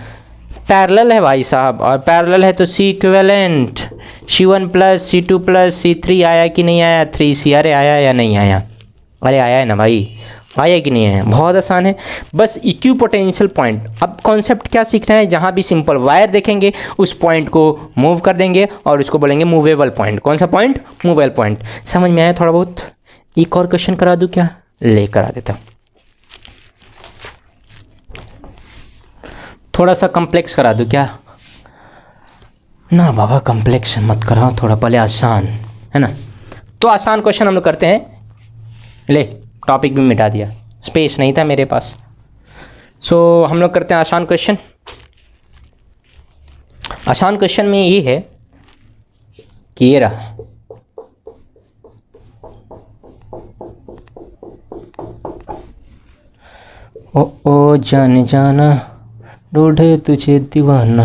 Speaker 1: पैरेलल है भाई साहब। और पैरेलल है तो C equivalent, C1 plus C2 plus C3 आया कि नहीं आया? 3C, अरे आया या नहीं आया? अरे आया है ना भाई, आया कि नहीं आया? बहुत आसान है, बस इक्यू पोटेंशियल पॉइंट। अब कॉन्सेप्ट क्या सीखना है, जहाँ भी सिंपल वायर देखेंगे उस पॉइंट को मूव कर देंगे और उसको बोलेंगे मूवेबल पॉइंट। कौन सा पॉइंट? Movable point. समझ में आया थोड़ा बहुत? एक और क्वेश्चन करा दूँ क्या? ले करा देता हूँ, थोड़ा सा कॉम्प्लेक्स करा दूँ क्या? ना बाबा कॉम्प्लेक्स मत कराओ, थोड़ा पहले आसान, है ना? तो आसान क्वेश्चन हम लोग करते हैं। ले टॉपिक भी मिटा दिया, स्पेस नहीं था मेरे पास। सो हम लोग करते हैं आसान क्वेश्चन। आसान क्वेश्चन में ये है कि ये रहा, ओ जाने जाना ढूंढे तुझे दीवाना,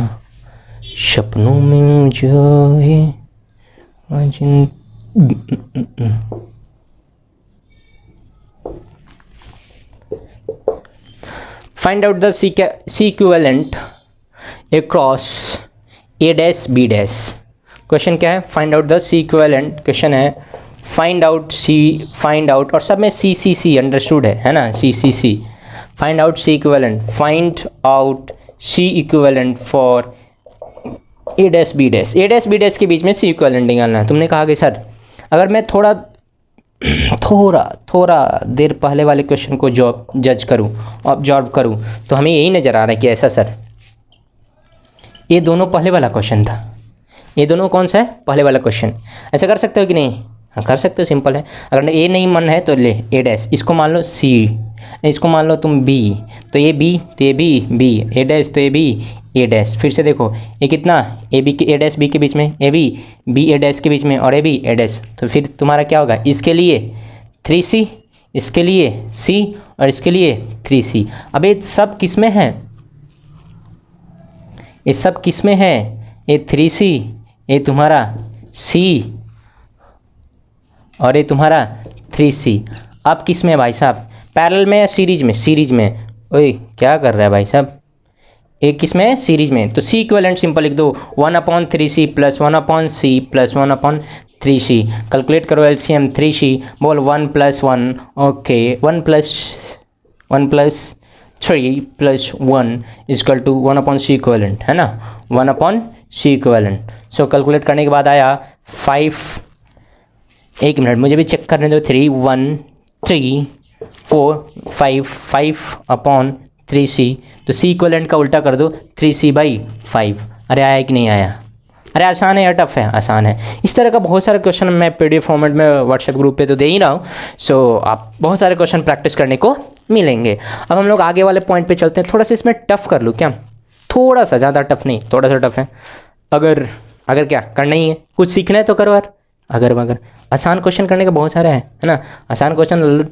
Speaker 1: सपनों में मुझे find out the C equivalent across A dash B dash. Question क्या है? Find out the C equivalent. Question है फाइंड आउट, और सब में सी अंडरस्टूड है ना? C find out C equivalent, find out C equivalent for A dash B dash. A dash B dash के बीच में सी इक्विवेलेंट निकालना है। तुमने कहा कि सर अगर मैं थोड़ा देर पहले वाले क्वेश्चन को जज करूं, ऑब्जर्व करूं, तो हमें यही नज़र आ रहा है कि ऐसा सर, ये दोनों पहले वाला क्वेश्चन था, ये दोनों कौन सा है? पहले वाला क्वेश्चन। ऐसा कर सकते हो कि नहीं? हाँ कर सकते हो, सिंपल है। अगर ए नहीं मन है तो ले ए डैश, इसको मान लो सी, इसको मान लो तुम बी, तो ये बी तो ये बी, ए डैश तो ये बी, ए डैश। फिर से देखो ये कितना, ए बी के ए डैश बी के बीच में, ए बी ए डैश के बीच में, और ए डैश। तो फिर तुम्हारा क्या होगा? इसके लिए 3C, इसके लिए C, और इसके लिए 3C। अब ये सब किस में है? ये सब किस में है? ये 3C, ये तुम्हारा C, और ये तुम्हारा 3C। अब किस में है भाई साहब? पैरेलल में या सीरीज में? सीरीज में। ओए क्या कर रहा है भाई साहब? एक किस में है? सीरीज में। तो सी इक्विवेलेंट सिंपल लिख दो, 1/3C plus 1/C plus 1/3C। Calculate करो एलसीएम 3C, बोल 1 + 1, ओके 1 + 3 + 1 = 1/C इक्विवेलेंट, है ना? 1/C equivalent. सो कैलकुलेट करने के बाद आया 5, एक मिनट मुझे भी चेक करने दो, 3 1 3 4 5 3C। तो सी इक्विवेलेंट का उल्टा कर दो, 3C/5। अरे आया कि नहीं आया? अरे आसान है या टफ है? आसान है। इस तरह का बहुत सारे क्वेश्चन मैं PDF फॉर्मेट में व्हाट्सएप ग्रुप पे तो दे ही रहा हूँ। सो आप बहुत सारे क्वेश्चन प्रैक्टिस करने को मिलेंगे। अब हम लोग आगे वाले पॉइंट पे चलते हैं। थोड़ा सा इसमें टफ कर लूँ क्या? थोड़ा सा, ज़्यादा टफ नहीं, थोड़ा सा टफ है। अगर क्या करना ही है, कुछ सीखना है तो करो यार। अगर आसान क्वेश्चन करने का बहुत सारा है ना? आसान क्वेश्चन लल्लू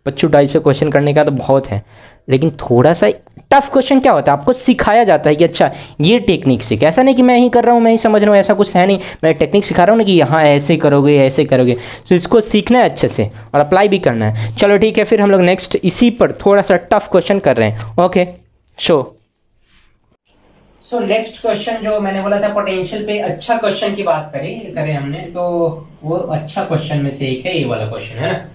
Speaker 1: बच्चू टाइप से क्वेश्चन करने का तो बहुत है, लेकिन थोड़ा सा टफ क्वेश्चन क्या होता है, आपको सिखाया जाता है कि अच्छा ये टेक्निक सीख। ऐसा नहीं कि मैं ही कर रहा हूँ, मैं ही समझ रहा हूँ, ऐसा कुछ है नहीं। मैं टेक्निक सिखा रहा हूँ ना कि यहाँ ऐसे करोगे, ऐसे करोगे। तो इसको सीखना है अच्छे से और अप्लाई भी करना है। चलो ठीक है, फिर हम लोग नेक्स्ट इसी पर थोड़ा सा टफ क्वेश्चन कर रहे हैं। ओके सो नेक्स्ट क्वेश्चन जो मैंने बोला था पोटेंशियल पे अच्छा क्वेश्चन की बात करें हमने, तो वो अच्छा क्वेश्चन में से एक है ये वाला क्वेश्चन, है ना?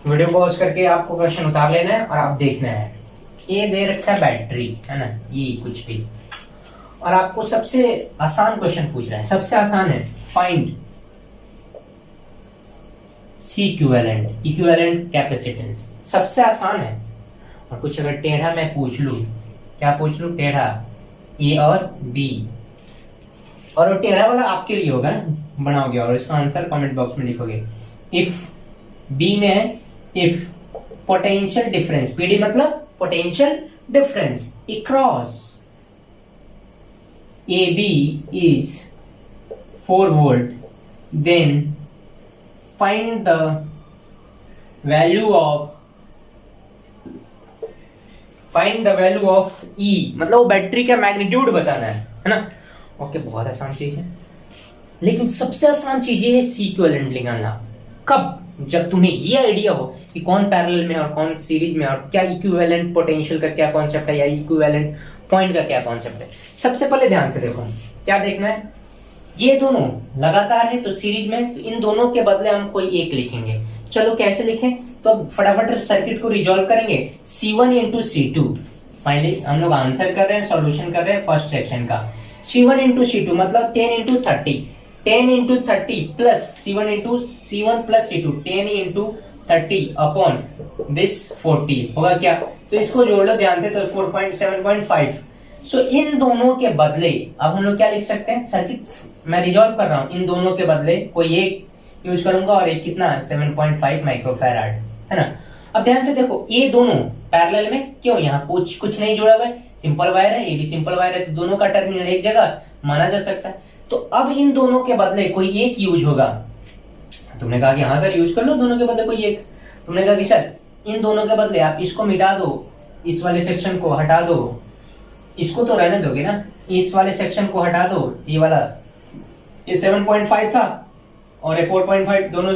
Speaker 1: वीडियो पॉज करके आपको क्वेश्चन उतार लेना है और आप देखना है। ये दे रखा है बैटरी, है ना? ये कुछ भी, और आपको सबसे आसान क्वेश्चन पूछ रहा है। सबसे आसान है, find C equivalent, equivalent capacitance सबसे आसान है। और कुछ अगर टेढ़ा मैं पूछ लूँ, क्या पूछ लूँ, टेढ़ा ए और बी, और वो टेढ़ा वाला आपके लिए होगा ना, बनाओगे और इसका आंसर कमेंट बॉक्स में लिखोगे। इफ बी में है इफ पोटेंशियल डिफरेंस, पीडी मतलब potential difference across A B is 4 volt, then find the value of E, मतलब वो बैटरी का मैग्नीट्यूड बताना है ना। ओके, बहुत आसान चीज है, लेकिन सबसे आसान चीज है सी इक्विवेलेंट निकालना। कब? जब तुम्हें ये आइडिया हो कि कौन पैरेलल में और कौन सीरीज में, और क्या इक्विवेलेंट पोटेंशियल का क्या कॉन्सेप्ट है या इक्विवेलेंट पॉइंट का क्या कॉन्सेप्ट है। सबसे पहले ध्यान से देखो, क्या देखना है, ये दोनों लगातार है तो सीरीज में, तो इन दोनों के बदले हम कोई एक लिखेंगे। चलो कैसे लिखें, तो फटाफट सर्किट को रिजॉल्व करेंगे। C1 इंटू C2, फाइनली हम लोग आंसर कर रहे हैं, सॉल्यूशन कर रहे हैं फर्स्ट सेक्शन का। C1 इंटू C2 मतलब 10 into 30, 10 into 30 plus C1 plus C2, 10 into 30 upon this 40 होगा क्या, तो इसको जोड़ लो ध्यान से, तो 4.7.5। सो इन दोनों के बदले अब हम लोग क्या लिख सकते हैं, सर्किट मैं रिजॉल्व कर रहा हूँ, इन दोनों के बदले कोई एक यूज करूंगा, और एक कितना 7.5 माइक्रोफैराड है ना। अब ध्यान से देखो, ये दोनों पैरेलल में क्यों, यहाँ कुछ नहीं जुड़ा हुआ है, सिंपल वायर है, ये भी सिंपल वायर है, तो दोनों का टर्मिनल एक जगह माना जा सकता है। तो अब इन दोनों के बदले कोई एक यूज होगा। तुमने कहा कि हाँ सर यूज कर लो दोनों के बदले कोई एक, तुमने कहा कि सर इन दोनों के बदले आप इसको मिटा दो, इस वाले सेक्शन को हटा दो, इसको तो रहने दोगे ना, इस वाले सेक्शन को हटा दो, ये वाला, ये 7.5 था और ये 4.5, दोनों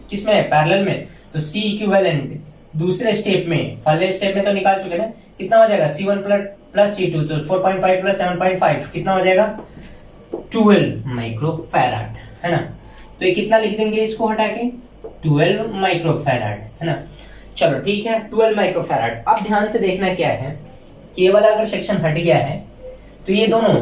Speaker 1: किसमें है, पैरेलल में, तो सी इक्विवेलेंट दूसरे स्टेप में, पहले स्टेप में तो निकाल चुके ना, कितना हो जाएगा C1 प्लस C2, तो 4.5 प्लस 7.5 कितना हो जाएगा, 12 माइक्रोफैराड है ना। तो ये कितना लिख देंगे इसको हटा के, 12 माइक्रोफैराड है ना। चलो ठीक है, 12 माइक्रोफैराड। अब ध्यान से देखना क्या है, ये वाला अगर सेक्शन हट गया है तो ये दोनों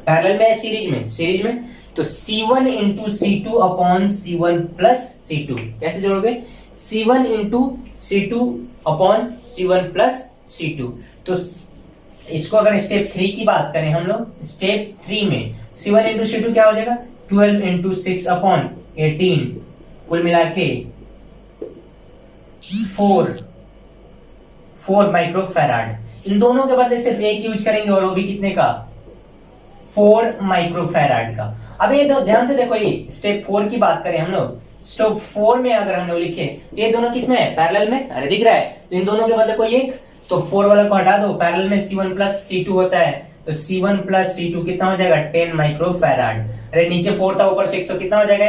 Speaker 1: पैरेलल में है, सीरीज में, तो C1 into C2 upon C1 plus C2, कैसे जोड़ोगे, C1 into C2 upon C1 plus C2। तो इसको अगर स्टेप 3 की बात करें हम लोग, स्टेप 3 में C1 इंटू C2 क्या हो जाएगा, 12 इंटू 6 अपॉन 18, कुल मिला के 4 माइक्रोफैराड। इन दोनों के बदले सिर्फ एक यूज करेंगे, और वो भी कितने का, 4 माइक्रोफैराड का। अब ये ध्यान से देखो, ये स्टेप 4 की बात करें हम लोग, स्टेप 4 में अगर हम लोग लिखे तो ये दोनों किसमें है, पैरेलल में, अरे दिख रहा है, तो इन दोनों के बदले कोई एक, तो 4 वाला को हटा दो, पैरेलल में C1 प्लस C2 होता है, तो C1 प्लस C2 कितना हो जाएगा, 10 माइक्रोफैराड। अरे नीचे 4 था ऊपर 6, तो कितना हो जाएगा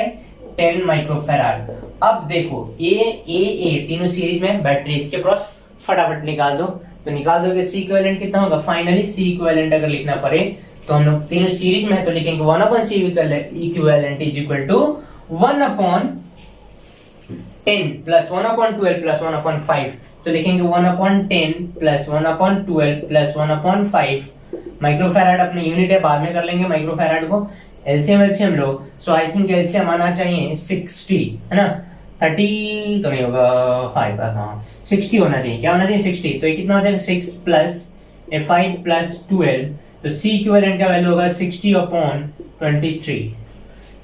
Speaker 1: 10 माइक्रोफैराड। अब देखो ए तीनों सीरीज में, बैटरी इसके क्रॉस फटाफट निकाल दो, तो निकाल दोगे सी इक्विवेलेंट कितना होगा, फाइनली सी इक्विवेलेंट अगर लिखना पड़े तो हम लोग तीनों सीरीज में है तो लिखेंगे 1 upon C equivalent is equal to 1 upon 10 plus 1 upon 12 plus 1 upon 5, तो लिखेंगे 1 upon 10 plus 1 upon 12 plus 1 upon 5। Microfarad अपने यूनिट है, बाद में कर लेंगे माइक्रोफैराड को, एलसीएम लो, सो आई थिंक एलसीएम आना चाहिए 60 है ना, 30 तो नहीं होगा, 5 हाँ 60 होना चाहिए, क्या होना चाहिए 60, तो ये कितना हो जाएगा 6 प्लस 5 प्लस 12, तो सी इक्विवेलेंट का वैल्यू होगा 60 अपॉन 23,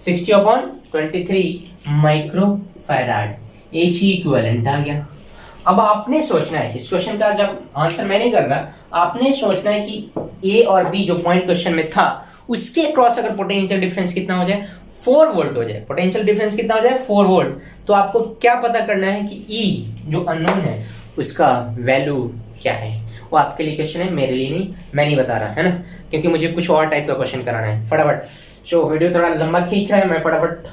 Speaker 1: 60 अपॉन 23 माइक्रोफैराड, ए सी इक्विवेलेंट आ गया। अब आपने सोचना है इस क्वेश्चन का, जब आंसर मैं नहीं कर रहा, आपने सोचना है कि ए और बी जो पॉइंट क्वेश्चन में था उसके क्रॉस अगर पोटेंशियल डिफरेंस कितना हो जाए, 4 वोल्ट हो जाए, पोटेंशियल डिफरेंस कितना हो जाए 4 वोल्ट, तो आपको क्या पता करना है कि ई जो अननोन है उसका वैल्यू क्या है। वो आपके लिए क्वेश्चन है, मेरे लिए नहीं, मैं नहीं बता रहा है ना, क्योंकि मुझे कुछ और टाइप का क्वेश्चन कराना है। फटाफट सो वीडियो थोड़ा लंबा खींच रहा है, मैं फटाफट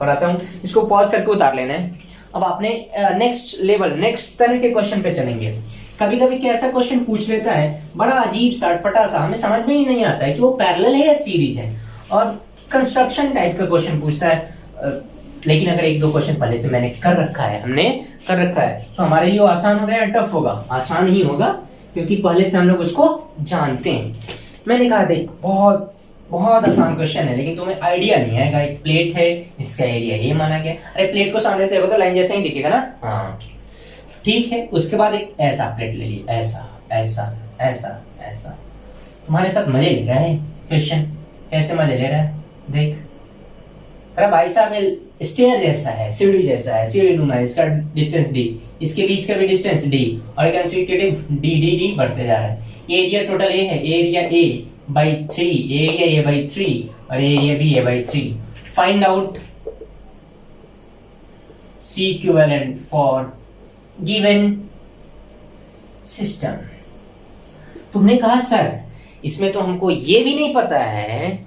Speaker 1: कराता हूँ, इसको पॉज करके उतार लेना है। अब आपने नेक्स्ट लेवल, नेक्स्ट तरह के क्वेश्चन पे चलेंगे। कभी कभी कैसा क्वेश्चन पूछ लेता है बड़ा अजीब सा अटपटा सा, हमें समझ में ही नहीं आता है कि वो पैरेलल है या सीरीज है, और कंस्ट्रक्शन टाइप का क्वेश्चन पूछता है। लेकिन अगर एक दो क्वेश्चन पहले से मैंने कर रखा है, हमने कर रखा है, तो हमारे लिए आसान होगा या टफ होगा, आसान ही होगा, क्योंकि पहले से हम लोग उसको जानते हैं। मैंने कहा देख बहुत बहुत आसान क्वेश्चन है, लेकिन तुम्हें आइडिया नहीं आएगा। एक प्लेट है, इसका एरिया ये माना गया। अरे प्लेट को सामने से देखो तो लाइन जैसा ही दिखेगा ना, हाँ ठीक है। उसके बाद एक ऐसा प्लेट ले ली, ऐसा ऐसा ऐसा ऐसा। तुम्हारे साथ मजे ले रहा है क्वेश्चन, कैसे मजे ले रहा है देख। अरे भाई साहब स्टेयर जैसा है, सीढ़ी जैसा है, सीढ़ी नुमा है, इसका डिस्टेंस डी, इसके बीच का भी डिस्टेंस डी, और कंसेक्यूटिव डी डी डी बढ़ते जा रहा है। एरिया टोटल ए है, area A by 3, area A by 3 और area B A by 3। Find out C equivalent for given system. तुमने कहा सर इसमें तो हमको ये भी नहीं पता है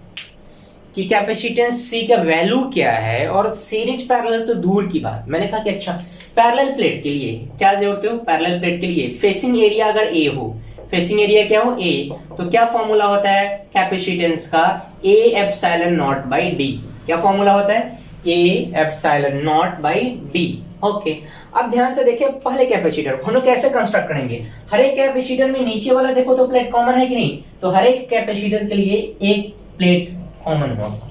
Speaker 1: कि कैपेसिटेंस सी का वैल्यू क्या है, और सीरीज पैरेलल तो दूर की बात। मैंने कहा कि अच्छा पैरेलल प्लेट के लिए क्या जोड़ते हो, पैरेलल प्लेट के लिए फेसिंग एरिया अगर ए हो, फेसिंग एरिया क्या हो ए, तो क्या फॉर्मूला होता है कैपेसिटेंस का, A epsilon not by D. क्या फॉर्मूला होता है, A epsilon not by D. Okay, अब ध्यान से देखिए पहले कैपेसिटर हम लोग कैसे कंस्ट्रक्ट करेंगे। हर एक कैपेसिटर में नीचे वाला देखो तो प्लेट कॉमन है कि नहीं, तो हर एक कैपेसिटर के लिए एक प्लेट कॉमन होगा।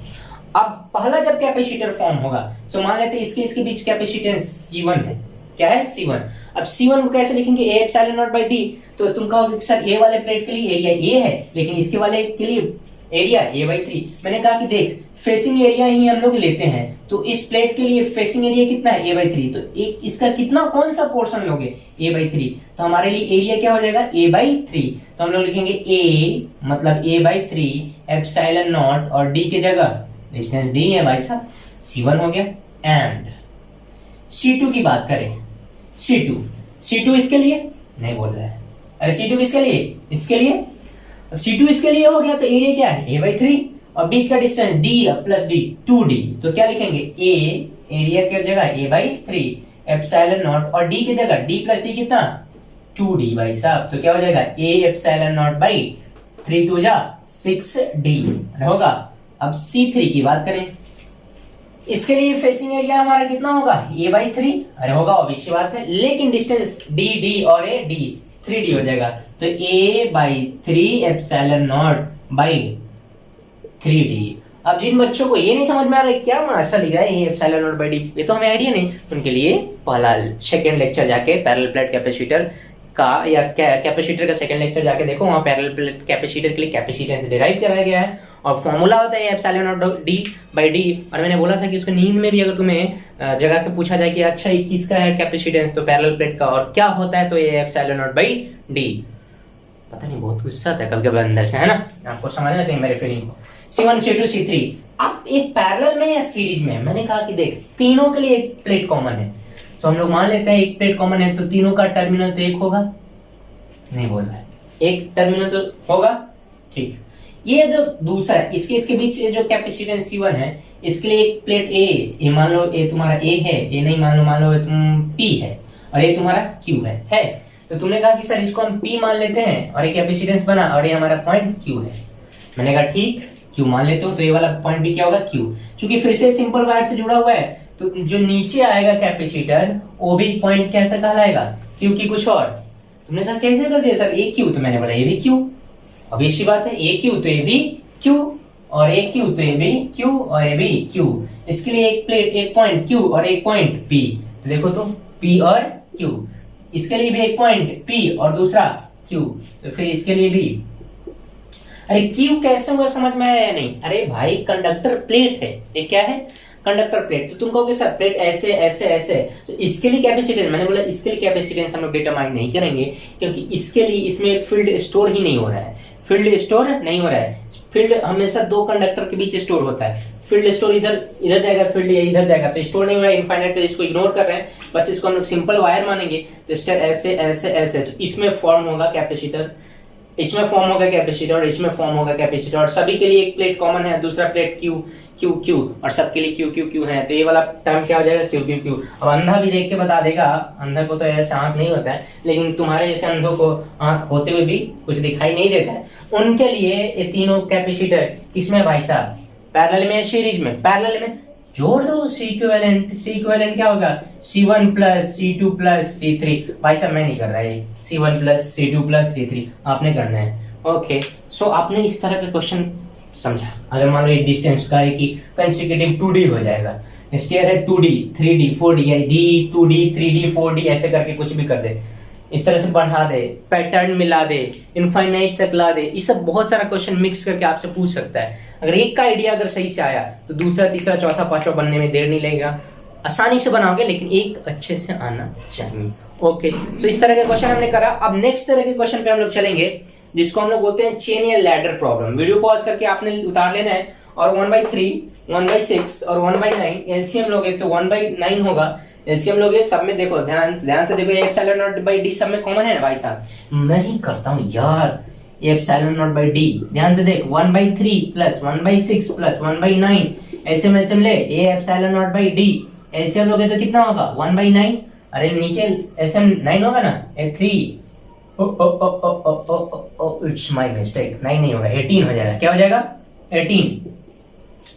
Speaker 1: अब पहला जब कैपेसिटर फॉर्म होगा तो मान लेते हैं इसके बीच कैपेसिटेंस C1 है। क्या है C1। अब C1 को कैसे लिखेंगे, A epsilon not by D. तो तुम कहोगे सर ए वाले प्लेट के लिए एरिया ए है, लेकिन इसके वाले के लिए एरिया ए बाई 3। मैंने कहा कि देख फेसिंग एरिया ही हम लोग लेते हैं, तो इस प्लेट के लिए फेसिंग एरिया कितना है, ए बाई 3। तो एक इसका कितना कौन सा पोर्शन लोगे, ए बाई 3। तो हमारे लिए एरिया क्या हो जाएगा, ए बाई 3। तो हम लोग लिखेंगे ए मतलब ए बाई 3 एप्सिलॉन नॉट और डी की जगह डिस्टेंस डी है भाई साहब, C1 हो गया। एंड C2 की बात करें, C2 इसके लिए नहीं बोल रहा है। अरे C2 किसके लिए, इसके लिए। अब C2 इसके लिए हो गया तो एरिया क्या है, ए बाई 3 और बीच का distance d plus D 2d। तो क्या लिखेंगे, ए एरिया की जगह ए बाई 3 एप्सिलॉन नॉट और d की जगह d प्लस डी कितना 2d भाई साहब। तो क्या हो जाएगा ए एप्सिलॉन नॉट बाई 3 2 जा 6d होगा। अब C3 की बात करें, इसके लिए फेसिंग एरिया हमारा कितना होगा, ए बाई 3। अरे होगा ऑब्वियस बात है, लेकिन डिस्टेंस d और ए d 3d हो जाएगा। तो A by 3 epsilon not by 3d। अब जिन बच्चों को ये नहीं समझ में आ रहा है क्या मास्टर लिख रहा है ये एप्सिलॉन नॉट बाई डी, ये तो हमें आइडिया नहीं, उनके लिए पहला सेकंड लेक्चर जाके पैरेलल प्लेट कैपेसिटर का या कैपेसिटर का सेकंड लेक्चर जाके देखो, वहाँ पैरेलल प्लेट कैपेसिटर के लिए कैपेसिटेंस डिराइव कराया गया है और फॉर्मूला होता है epsilon not D by D. और मैंने बोला था कि उसको नींद में भी अगर तुम्हें जगह पे पूछा जाए कि अच्छा ये किसका है कैपेसिटेंस, तो पैरेलल प्लेट का, और क्या होता है तो ये एप्सिलॉन नॉट बाई डी। पता नहीं बहुत गुस्सा आता है कभी कभी अंदर से, है ना, आपको समझना चाहिए मेरे फीलिंग को। C1 C2 C3 अब एक पैरेलल में या सीरीज में, मैंने कहा कि देख तीनों के लिए एक प्लेट कॉमन है, तो हम लोग मान लेते हैं एक प्लेट कॉमन है तो तीनों का टर्मिनल तो एक होगा, नहीं बोल रहा है, एक टर्मिनल तो होगा, ठीक। ये जो दूसरा है इसके बीच जो कैपेसिटेंस C1 है, इसके लिए एक प्लेट ए मान लो ए तुम्हारा ए है, ए नहीं मान लो P है और ये तुम्हारा Q है। तो तुमने कहा कि सर इसको हम P मान लेते हैं और ये कैपेसिटेंस बना और ये हमारा पॉइंट Q है। मैंने कहा ठीक Q मान लेते हो, तो ये वाला पॉइंट भी क्या होगा Q, क्योंकि फिर से सिंपल वायर से जुड़ा हुआ है तो जो नीचे आएगा कैपेसिटर वो भी पॉइंट कैसा कहलाएगा, Q की कुछ और। तुमने कहा कैसे कर दिया सर, ए Q, तो मैंने बोला ये भी Q, ऑब्वियस सी बात है, ए Q तो ये भी Q और ए Q तो ये भी Q और ये भी Q। इसके लिए एक प्लेट एक पॉइंट Q और एक पॉइंट P, तो देखो तो P और Q। इसके लिए भी एक पॉइंट P और दूसरा Q, तो फिर इसके लिए भी। अरे Q कैसे हुआ समझ में आया या नहीं, अरे भाई कंडक्टर प्लेट है, ये क्या है कंडक्टर प्लेट। तो तुम कहोगे सर प्लेट ऐसे ऐसे ऐसे, तो इसके लिए कैपेसिटेंस, मैंने बोला इसके लिए कैपेसिटेंस हम लोग डिटरमाइन नहीं करेंगे, क्योंकि इसके लिए इसमें फील्ड स्टोर ही नहीं हो रहा है, फील्ड स्टोर नहीं हो रहा है। फील्ड हमेशा दो कंडक्टर के बीच स्टोर होता है, फील्ड स्टोर इधर जाएगा, फील्ड इधर जाएगा, तो स्टोर नहीं हो रहा है इनफाइनाइट, तो इसको इग्नोर कर रहे हैं, बस इसको हम लोग सिंपल वायर मानेंगे। तो स्टेप ऐसे ऐसे ऐसे, तो इसमें फॉर्म होगा कैपेसिटर, इसमें फॉर्म होगा कैपेसिटर और इसमें फॉर्म होगा कैपेसिटर, और सभी के लिए एक प्लेट कॉमन है, दूसरा प्लेट Q Q Q और सबके लिए Q Q Q है, तो ये वाला टर्म क्या हो जाएगा Q Q Q। अब अंधा भी देख के बता देगा, अंधा को तो ऐसा आंख नहीं होता है, लेकिन तुम्हारे जैसे अंधों को आंख होते हुए भी कुछ दिखाई नहीं देता है, उनके लिए ये तीनों कैपेसिटर किसमें भाई साहब, पैरेलल में, सीरीज में, पैरेलल में जोड़ दो C इक्विवेलेंट क्या होगा C1 plus C2 plus C3। भाई साहब मैं नहीं कर रहा है C1 plus C2 plus C3, आपने करना है। ओके सो आपने इस तरह के क्वेश्चन समझा? अगर मान लो एक डिस्टेंस का है कि कंसेक्यूटिव 2D हो जाएगा, स्टेयर है 2D 3D 4D या D 2D 3D 4D ऐसे करके कुछ भी कर दे, इस तरह से बढ़ा दे, पैटर्न मिला दे, इनफाइनाइट तक ला दे, ये सब बहुत सारा क्वेश्चन मिक्स करके आपसे पूछ सकता है। अगर एक का आइडिया अगर सही से आया तो दूसरा तीसरा चौथा पांचवा बनने में देर नहीं लगेगा, आसानी से बनाओगे, लेकिन एक अच्छे से आना चाहिए। ओके, तो इस तरह के क्वेश्चन हमने करा। अब नेक्स्ट तरह के क्वेश्चन पे हम लोग चलेंगे, जिसको हम लोग बोलते हैं चेन या लैडर प्रॉब्लम। वीडियो पॉज करके आपने उतार लेना है और 1/3 1/6 और 1/9 एलसीएम लोगे तो 1/9 होगा। एलसीएम लोगे सब में, देखो ध्यान से देखो, एप्सिलॉन नॉट बाई डी सब में कॉमन है ना भाई साहब, मैं ही करता हूँ यार, एप्सिलॉन नॉट बाई डी, ध्यान से देख 1/3 प्लस 1/6 प्लस 1/9 एलसीएम ले, A epsilon not by D, LCM लोगे तो कितना होगा 1/9, अरे नीचे एलसीएम 9 होगा ना, 3 इट्स माय मिस्टेक, 9 नहीं होगा 18 हो जाएगा। क्या हो जाएगा 18,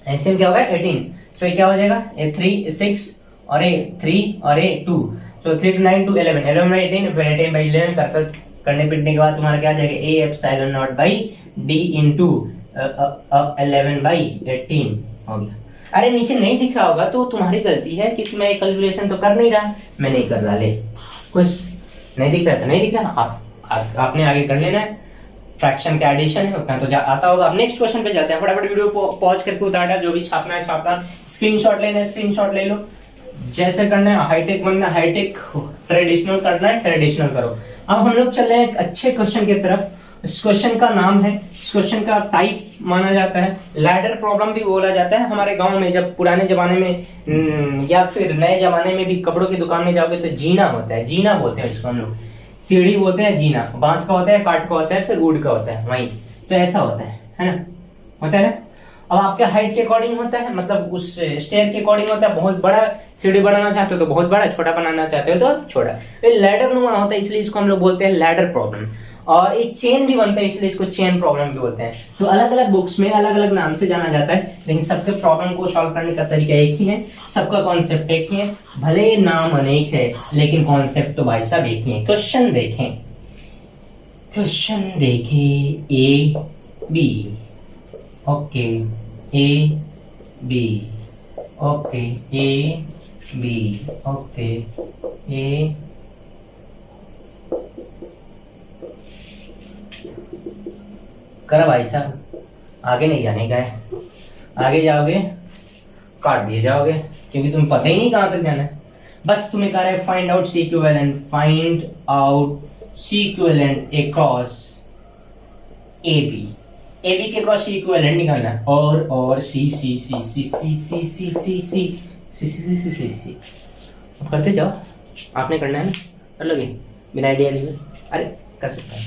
Speaker 1: एलसीएम क्या होगा 18, तो ये क्या हो जाएगा 3 6 और ए 3 और ए 2, तो 3 9 2 11 11 बाई 18, फिर 18/11 करने पिटने के बाद तुम्हारा क्या आ जाएगा A epsilon not by D into 11/18 हो गया। अरे नीचे नहीं दिख रहा होगा तो तुम्हारी गलती है कि मैं कैलकुलेशन तो कर नहीं रहा, मैं नहीं कर रहा, ले कुछ नहीं दिख रहा तो नहीं दिख रहा, आपने आगे कर लेना है, फ्रैक्शन का एडिशन है उतना तो आता होगा। अब नेक्स्ट क्वेश्चन पे जाते हैं, फटाफट वीडियो पॉज करके उतारना, जो भी छापना है छापना, स्क्रीनशॉट लेना है स्क्रीनशॉट ले लो, जैसे करना है हाईटेक बनना हाईटेक, ट्रेडिशनल करना है ट्रेडिशनल करो। अब हम लोग चल रहे हैं एक अच्छे क्वेश्चन की तरफ। इस क्वेश्चन का नाम है, इस क्वेश्चन का टाइप माना जाता है लैडर प्रॉब्लम भी बोला जाता है। हमारे गांव में जब पुराने जमाने में या फिर नए जमाने में भी कपड़ों की दुकान में जाओगे तो जीना होता है, जीना बोलते हैं इसको हम लोग, सीढ़ी बोलते हैं, जीना बांस का होता है, काठ का होता है, फिर वुड का होता है, वही तो ऐसा होता है ना, होता है ना। अब आपके हाइट के अकॉर्डिंग होता है, मतलब उस स्टेयर के अकॉर्डिंग होता है, बहुत बड़ा सीढ़ी बनाना चाहते हो तो बहुत बड़ा, छोटा बनाना चाहते हो तो छोटा, लैडर नुमा होता है, इसलिए इसको हम लोग बोलते हैं लैडर प्रॉब्लम। और एक चेन भी बनता है इसलिए इसको चेन प्रॉब्लम भी बोलते हैं। तो अलग अलग बुक्स में अलग अलग नाम से जाना जाता है, लेकिन सबके प्रॉब्लम को सॉल्व करने का तरीका एक ही है, सबका कॉन्सेप्ट एक ही है, भले नाम अनेक है लेकिन कॉन्सेप्ट तो भाई साहब एक ही है। क्वेश्चन देखें, क्वेश्चन देखें A B, okay A B, okay A B, okay A करा भाई साहब, आगे नहीं जाने का है, आगे जाओगे काट दिए जाओगे, क्योंकि तुम्हें पता ही नहीं कहाँ तक जाना है। बस तुम्हें कह रहा है find out C equivalent, find out C equivalent across A B, A B के क्रॉस सी इक्विवेलेंट निकालना है, और सी सी सी सी सी सी सी सी सी सी सी सी सी सी करते जाओ, आपने करना है ना, कर लोगे बिना आइडिया लिए, अरे कर सकता है,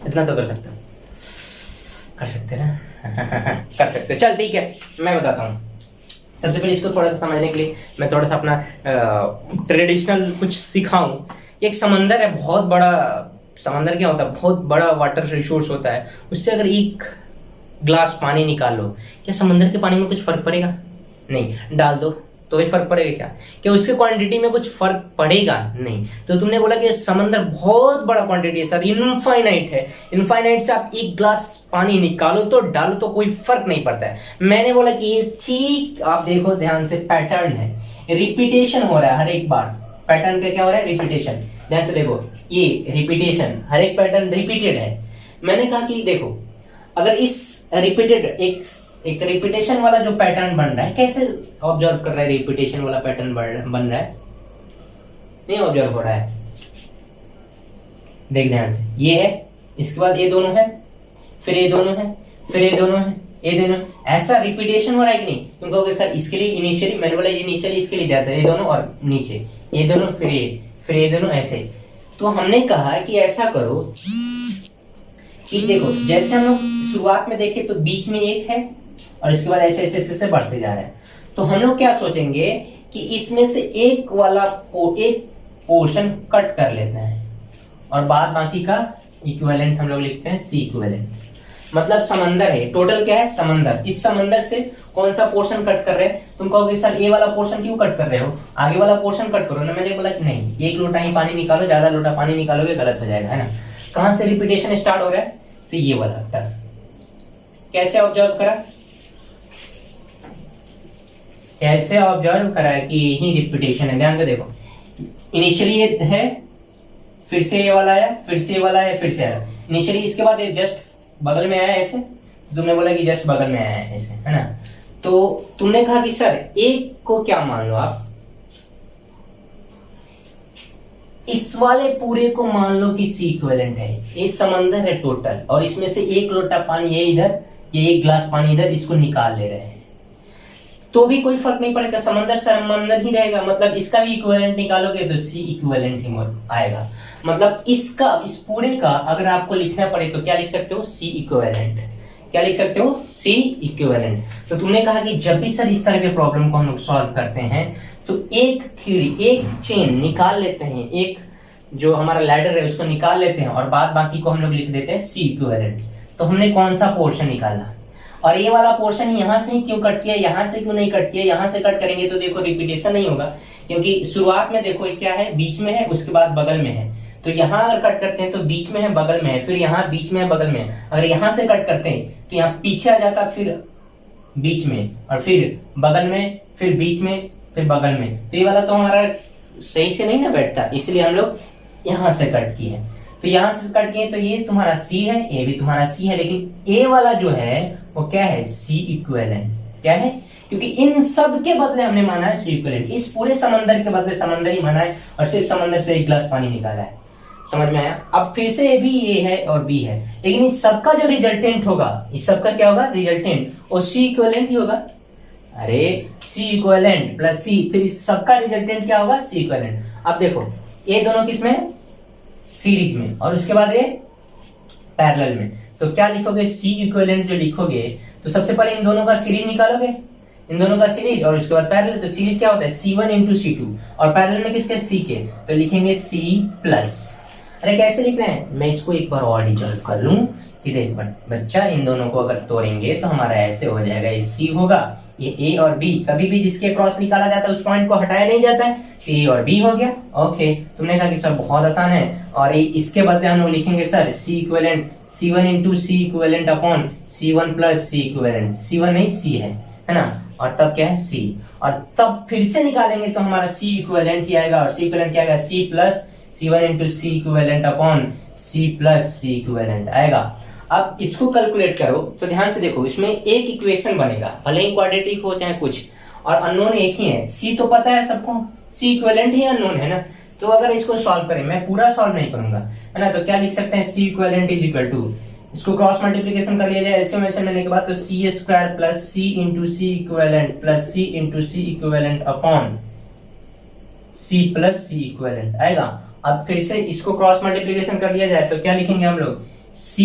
Speaker 1: इतना तो कर सकता है, कर सकते हैं ना कर सकते हैं, चल ठीक है मैं बताता हूँ। सबसे पहले इसको थोड़ा सा समझने के लिए मैं थोड़ा सा अपना ट्रेडिशनल कुछ सिखाऊं। एक समंदर है, बहुत बड़ा समंदर, क्या होता है बहुत बड़ा वाटर रिसोर्स होता है, उससे अगर एक ग्लास पानी निकाल लो, क्या समंदर के पानी में कुछ फर्क पड़ेगा? नहीं। डाल दो तो भी फर्क पड़ेगा क्या? क्या उसके क्वांटिटी में कुछ फर्क पड़ेगा? नहीं। तो तुमने बोला कि समंदर बहुत बड़ा क्वांटिटी है सर, इनफाइनाइट है, इनफाइनाइट से आप एक ग्लास पानी निकालो तो डालो तो कोई फर्क नहीं पड़ता है। मैंने बोला कि ये ठीक, आप देखो ध्यान से, पैटर्न है, रिपीटेशन हो रहा है हर एक बार, पैटर्न का क्या हो रहा है? रिपीटेशन। ध्यान से देखो, ये रिपीटेशन, हर एक पैटर्न रिपीटेड है। मैंने कहा कि देखो अगर इस रिपीटेड एक रिपीटेशन वाला जो पैटर्न बन रहा है, कैसे ऑब्जर्व कर रहा है? रिपीटेशन वाला पैटर्न बन रहा है, नहीं ऑब्जर्व हो रहा है, देख ध्यान से, ये है, इसके बाद ये दोनों है, फिर ये दोनों है, फिर ये दोनों है, ये दोनों, ऐसा रिपीटेशन हो रहा है कि नहीं? तुम कहोगे सर इसके लिए इनिशियली, मैंने बोला इनिशियली इसके लिए दिया था, ये दोनों और नीचे ये दोनों, फिर ये दोनों, ऐसे। तो हमने कहा कि ऐसा करो कि देखो जैसे हम लोग शुरुआत में देखे तो बीच में एक है और इसके बाद ऐसे ऐसे ऐसे बढ़ते जा रहे हैं, तो हम लोग क्या सोचेंगे कि इसमें से एक वाला एक पोर्शन कट कर लेते हैं और बाद बाकी का इक्विवेलेंट हम लोग लिखते हैं सी इक्विवेलेंट। मतलब समंदर है, टोटल क्या है? समंदर। इस समंदर से कौन सा पोर्शन कट कर रहे हैं? तुम कहोगे सर ए वाला पोर्शन क्यों कट कर रहे हो, आगे वाला पोर्शन कट करो ना। मैंने बोला कि नहीं, एक लोटा ही पानी निकालो, ज्यादा लोटा पानी निकालोगे गलत हो जाएगा, है ना। कहां से रिपीटेशन स्टार्ट हो रहा है? तो ये वाला टर्म। कैसे ऑब्जर्व करा? कैसे ऑब्जर्व करा है कि यही रिपीटेशन है। ध्यान से देखो, इनिशियली ये है, फिर से ये वाला आया, फिर से ये वाला आया, फिर से आया। इनिशियली इसके बाद ये जस्ट बगल में आया ऐसे, तुमने बोला कि जस्ट बगल में आया है ऐसे, है ना। तो तुमने कहा कि सर एक को क्या मान लो आप, इस वाले पूरे को मान लो कि सी इक्विवेलेंट है। ये समंदर है टोटल, और इसमें से एक लोटा पानी ये इधर, ये एक गिलास पानी इधर, इसको निकाल ले रहे हैं तो भी कोई फर्क नहीं पड़ेगा, समंदर समंदर ही रहेगा। मतलब इसका भी इक्विवेलेंट निकालोगे तो सी इक्विवेलेंट ही आएगा। मतलब इसका, इस पूरे का अगर आपको लिखना पड़े तो क्या लिख सकते हो, सी इक्विवेलेंट। क्या लिख सकते हो, सी इक्विवेलेंट। तो तुमने कहा कि जब भी सर इस तरह के प्रॉब्लम को हम लोग सॉल्व करते हैं तो एक खीड़ी, एक चेन निकाल लेते हैं, एक जो हमारा लैडर है उसको निकाल लेते हैं, और बाद बाकी को हम लोग लिख देते हैं सी इक्विवेलेंट। तो हमने कौन सा पोर्शन निकाला, और ये वाला पोर्शन यहाँ से क्यों कट किया, यहाँ से क्यों नहीं कट किया। यहाँ से कट करेंगे तो देखो रिपीटेशन नहीं होगा, क्योंकि शुरुआत में देखो क्या है, बीच में है, उसके बाद बगल में है। तो यहाँ अगर कट करते हैं तो बीच में है, बगल में है, फिर यहाँ बीच में है, बगल में है। अगर यहाँ से कट करते हैं तो यहाँ पीछे आ जाता, फिर बीच में, और फिर बगल में, फिर बीच में, फिर बगल में। तो ये वाला तो हमारा सही से नहीं ना बैठता, इसलिए हम लोग यहाँ से कट किए हैं। तो यहाँ से कट किए तो ये तुम्हारा सी है, ये भी तुम्हारा सी है, लेकिन ए वाला जो है वो क्या है, सी इक्विवेलेंट। क्या है, क्योंकि इन सब के बदले हमने माना है सी इक्विवेलेंट। इस पूरे समंदर के बदले समंदर ही माना है, और सिर्फ समंदर से एक गिलास पानी निकाला है। समझ में आया। अब फिर से ये भी ए है और बी है, लेकिन इस सबका जो रिजल्टेंट होगा, इस सबका क्या होगा, रिजल्टेंट, और सी इक्विवेलेंट ही होगा। अरे सी इक्विवेलेंट प्लस सी, फिर इस सबका रिजल्टेंट क्या होगा, सी इक्विवेलेंट। अब देखो ये दोनों किसमें, सीरीज में, और उसके बाद ये पैरेलल में। तो क्या लिखोगे, सी इक्विवेलेंट जो लिखोगे तो सबसे पहले इन दोनों का सीरीज निकालोगे, इन दोनों का सीरीज, और उसके बाद पैरेलल। तो सीरीज क्या होता है, C1 इंटू C2, और पैरेलल में किसके, C के। तो लिखेंगे C प्लस। अरे कैसे लिख रहे हैं, मैं इसको एक बार और डिजॉल्व कर लूं कि देख बच्चा, इन दोनों को अगर तोड़ेंगे तो हमारा ऐसे हो जाएगा, ये C होगा, ये A और B, कभी भी जिसके क्रॉस निकाला जाता है उस पॉइंट को हटाया नहीं जाता है, तो A और B हो गया। ओके, तुमने कहा कि सर बहुत आसान है, और इसके बदले हम लोग लिखेंगे sir C equivalent, C1 into C equivalent upon C1 plus C equivalent. C1 नहीं C है ना, और तब क्या है C, और तब फिर से निकालेंगे तो हमारा C इक्विवेलेंट ही आएगा, और C इक्विवेलेंट क्या आएगा, C plus C1 into C equivalent upon C plus C equivalent आएगा। अब इसको कैलकुलेट करो तो ध्यान से देखो, इसमें एक इक्वेशन बनेगा, भले ही क्वाड्रेटिक हो चाहे कुछ, और अननोन एक ही है। C तो पता है सबको, C इक्विवेलेंट ही अननोन है ना। तो अगर इसको सॉल्व करें, मैं पूरा सॉल्व नहीं करूंगा, है ना, तो क्या लिख सकते हैं, C equivalent is equal to, इसको क्रॉस मल्टीप्लिकेशन कर लिया जाए एलसीएम लेने के बाद, तो C square plus C into C equivalent plus C into C equivalent upon C plus C equivalent आएगा। अब फिर से इसको क्रॉस मल्टीप्लिकेशन कर लिया जाए तो क्या लिखेंगे हम लोग, C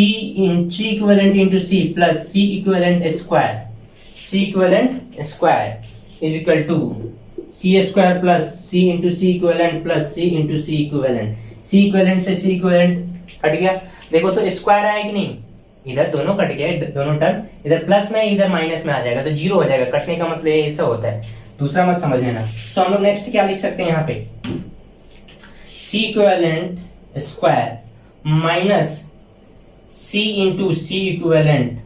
Speaker 1: equivalent into C plus C equivalent square, C equivalent square is equal to C square plus C into C equivalent plus C into C equivalent. C equivalent से C इक्विवेलेंट हट गया, देखो तो स्क्वायर आया कि नहीं, इधर दोनों कट गए, दोनों टर्म, इधर प्लस में इधर माइनस में आ जाएगा तो जीरो हो जाएगा। कटने का मतलब ऐसा होता है, दूसरा मत समझ लेना। तो हम लोग नेक्स्ट क्या लिख सकते हैं यहाँ पे, C equivalent square minus C into C equivalent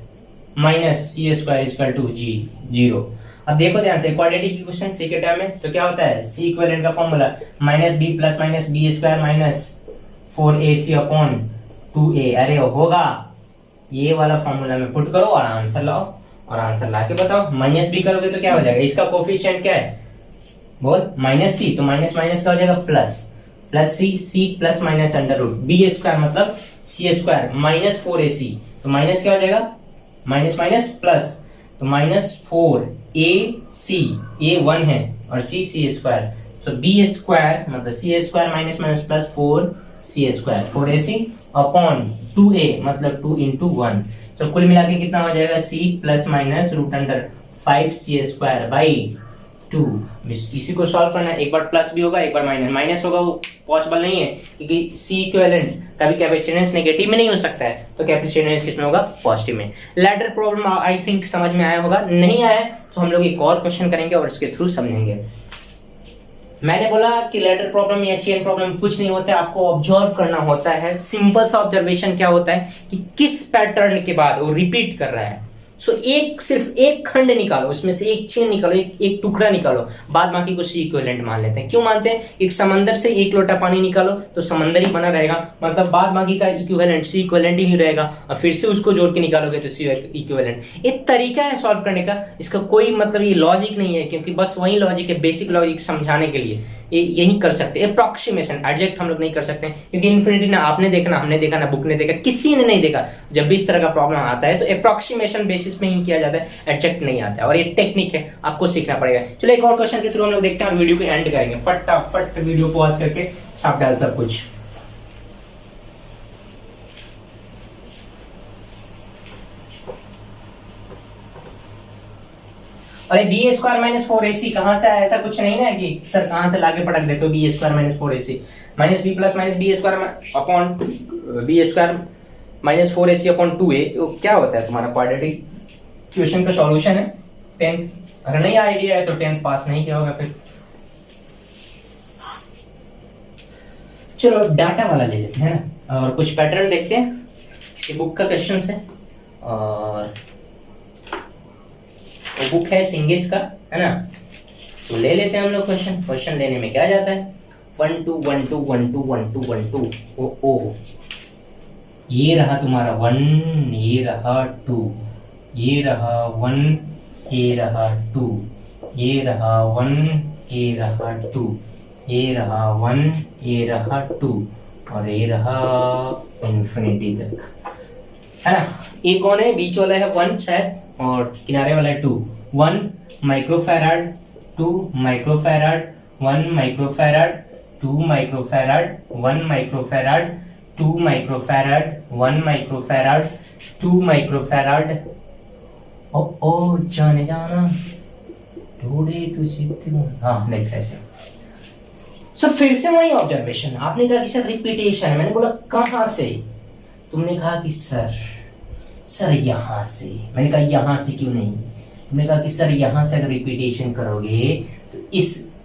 Speaker 1: minus C square equal to zero. अब देखो ध्यान से, क्वाड्रेटिक इक्वेशन C के टर्म में तो क्या होता है, C इक्विवेलेंट का formula minus B plus minus B square minus 4AC upon 2A। अरे होगा, ये वाला फॉर्मूला में पुट करो और आंसर लाओ, और आंसर ला के बताओ। माइनस बी करोगे तो क्या हो जाएगा, इसका कोफिशिएंट क्या है, बोल माइनस C, तो माइनस माइनस का हो जाएगा plus, plus C plus minus under root B square मतलब C स्क्वायर माइनस 4AC, तो माइनस क्या हो जाएगा, माइनस माइनस प्लस, तो माइनस 4AC, A 1 है और C स्क्वायर, तो B स्क्वायर मतलब C square minus minus plus 4C square, 4AC upon 2A मतलब 2 इंटू 1। तो कुल मिला के कितना हो जाएगा, C plus minus root under 5C square by 2। इसी को सॉल्व करना है, एक बार प्लस भी होगा एक बार माइनस, माइनस होगा वो पॉसिबल नहीं है क्योंकि C इक्विवेलेंट कभी कैपेसिटेंस नेगेटिव में नहीं हो सकता है, तो कैपेसिटेंस किसमें होगा, पॉजिटिव में। लैडर प्रॉब्लम आई थिंक समझ में आया होगा, नहीं आया तो हम लोग एक और क्वेश्चन करेंगे और उसके थ्रू समझेंगे। मैंने बोला कि लैडर प्रॉब्लम या चेन प्रॉब्लम कुछ नहीं होता है, आपको ऑब्जर्व करना होता है। सिंपल सा ऑब्जर्वेशन क्या होता है कि किस पैटर्न के बाद वो रिपीट कर रहा है, सो एक सिर्फ एक खंड निकालो, उसमें से एक चेन निकालो, एक टुकड़ा निकालो, बाद बाकी को सी इक्विवेलेंट मान लेते हैं। क्यों मानते हैं? एक समंदर से एक लोटा पानी निकालो तो समंदर ही बना रहेगा, मतलब बाद बाकी का इक्विवेलेंट सी इक्विवेलेंट ही रहेगा, और फिर से उसको जोड़ के निकालोगे तो सी इक्विवेलेंट। एक तरीका है सॉल्व करने का, इसका कोई मतलब ये लॉजिक नहीं है, क्योंकि बस वही लॉजिक है, बेसिक लॉजिक समझाने के लिए यही कर सकते हैं। अप्रॉक्सीमेशन, एडजेक्ट हम लोग नहीं कर सकते क्योंकि इन्फिनिटी ना आपने देखा, ना हमने देखा, ना बुक ने देखा, किसी ने नहीं देखा। जब भी इस तरह का प्रॉब्लम आता है तो अप्रॉक्सीमेशन बेसिस में ही किया जाता है, एडजेक्ट नहीं आता है, और ये टेक्निक है, आपको सीखना पड़ेगा। चलो एक और क्वेश्चन के थ्रू हम लोग देखते हैं और वीडियो को एंड करेंगे। फटाफट वीडियो पॉज करके छाप डाल सब कुछ। अरे बी स्क्वायर माइनस 4ac कहाँ से आया? ऐसा कुछ नहीं ना कि सर कहाँ से लाके पटक देते हो B square minus 4ac, minus B plus minus B square upon B square minus 4ac upon 2a, क्या होता है तुम्हारा क्वाड्रेटिक क्वेश्चन का सॉल्यूशन है 10th। अगर नहीं आइडिया है तो 10th पास नहीं किया होगा फिर। चलो डाटा वाला ले लेते हैं ना, और कुछ पैटर्न देखते हैं, किसी बुक का क्वेश्चन है, और वो बुक है सिंगेज का, है ना, तो ले लेते हैं हम लोग क्वेश्चन। क्वेश्चन लेने में क्या जाता है, 1 2 1 2 1 2 1 2 1 2, ओ ये रहा तुम्हारा 1, ये रहा 2, ये रहा 1, ये रहा 2, ये रहा 1, ये रहा 2, ये रहा 1, ये रहा 2, और ये रहा इन्फिनिटी तक, है ना। ये कौन है? बीच वाला है 1 शायद, और किनारे वाला है 2। 1 microfarad, 2 microfarad, 1 microfarad, 2 microfarad, 1 microfarad, 2 microfarad, 1 microfarad, 2 microfarad. ओ जाने जाना ढूंढे तुझे, हाँ देख ऐसे। सो फिर से वही ऑब्जर्वेशन, आपने कहा कि सर रिपीटेशन है, मैंने बोला कहाँ से? तुमने कहा कि सर यहाँ से। मैंने कहा यहाँ से क्यों नहीं? तुमने कहा कि सर यहाँ से अगर रिपीटेशन करोगे तो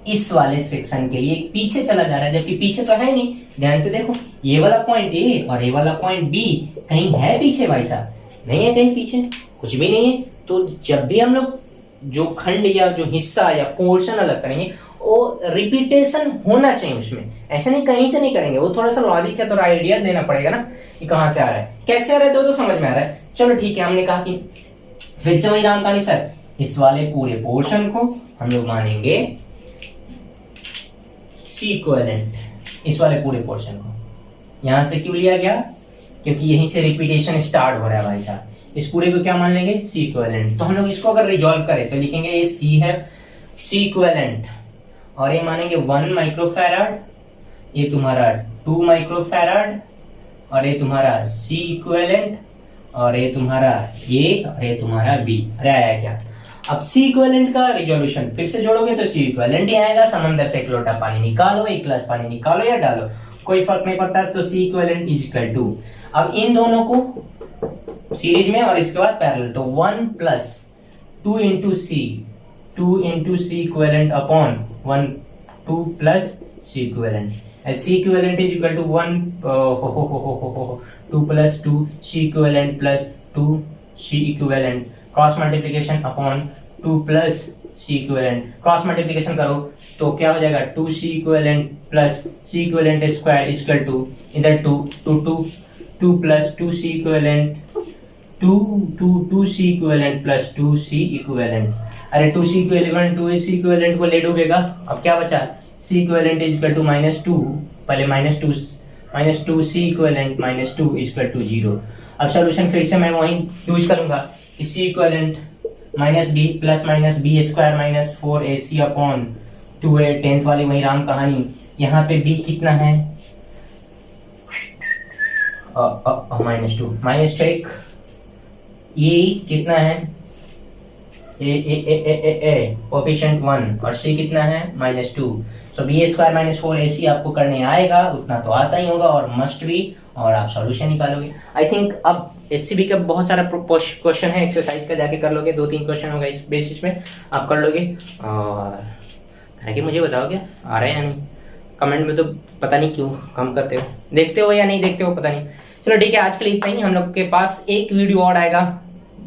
Speaker 1: इस वाले सेक्शन के लिए पीछे चला जा रहा है, जबकि पीछे तो है नहीं। ध्यान से देखो, ये वाला पॉइंट ए और ये वाला पॉइंट बी कहीं है पीछे? भाई साहब नहीं है कहीं पीछे, कुछ भी नहीं है। तो जब भी हम लोग जो खंड या जो हिस्सा या पोर्शन अलग करेंगे वो रिपीटेशन होना चाहिए उसमें, ऐसे नहीं कहीं से नहीं करेंगे। वो थोड़ा सा लॉजिक है, थोड़ा आइडिया देना पड़ेगा ना कि कहाँ से आ रहा है, कैसे आ रहा है, तो समझ में आ रहा है। चलो ठीक है, हमने कहा कि फिर से वही राम कहानी सर, इस वाले पूरे पोर्शन को हम लोग मानेंगे सी इक्विवेलेंट, इस वाले पूरे पोर्शन को। यहां से क्यों लिया गया? क्योंकि यहीं से रिपीटेशन स्टार्ट हो रहा है भाई साहब। इस पूरे को क्या मान लेंगे? C equivalent. तो हम लोग इसको अगर रिजॉल्व करें तो लिखेंगे ये सी है सी इक्विवेलेंट, और ये मानेंगे 1 माइक्रोफैराड, ये तुम्हारा 2 माइक्रोफैराड, और ये तुम्हारा सी इक्विवेलेंट, और ये तुम्हारा ए, और ये तुम्हारा बी। अरे आया क्या? अब सी इक्विवेलेंट का रिजोल्यूशन फिर से जोड़ोगे तो सी इक्विवेलेंट ही आएगा। समंदर से एक लोटा पानी निकालो, एक गिलास पानी निकालो या डालो, कोई फर्क नहीं पड़ता। तो C equivalent is equal to, अब इन दोनों को सीरीज में और इसके बाद पैरेलल, तो 1 plus 2 into C equivalent upon 1 2 plus C equivalent. C equivalent is equal to 1 2 plus 2 C equivalent plus 2 C equivalent, cross multiplication upon 2 plus C equivalent. Cross multiplication करो तो क्या हो जाएगा? 2 C equivalent plus C equivalent square equal to इधर 2 plus 2 C equivalent 2 C equivalent plus 2 C equivalent. अरे 2 C equivalent 2 C equivalent को ले डूबेगा। अब क्या बचा? C equivalent is equal to -2, पहले -2 C equivalent -2 is equal to 0। अब सॉल्यूशन फिर से मैं वही यूज करूंगा कि C equivalent minus B plus minus B square minus 4ac upon 2a, 10th वाली वही राम कहानी। यहाँ पे b कितना है? -2 -1, ये कितना है? ए कोएफिशिएंट 1, और c कितना है? -2। सो बी स्क्वायर माइनस 4ac आपको करने आएगा, उतना तो आता ही होगा और मस्ट भी, और आप सॉल्यूशन निकालोगे। आई थिंक अब HCB का बहुत सारा क्वेश्चन है, एक्सरसाइज का जाके कर लोगे, 2-3 क्वेश्चन होगा इस बेसिस में आप कर लोगे, और करके मुझे बताओगे आ रहा है या नहीं। कमेंट में तो पता नहीं क्यों कम करते हो, देखते हो या नहीं देखते हो पता नहीं। चलो ठीक है, आज के लिए इतना ही। हम लोग के पास एक वीडियो और आएगा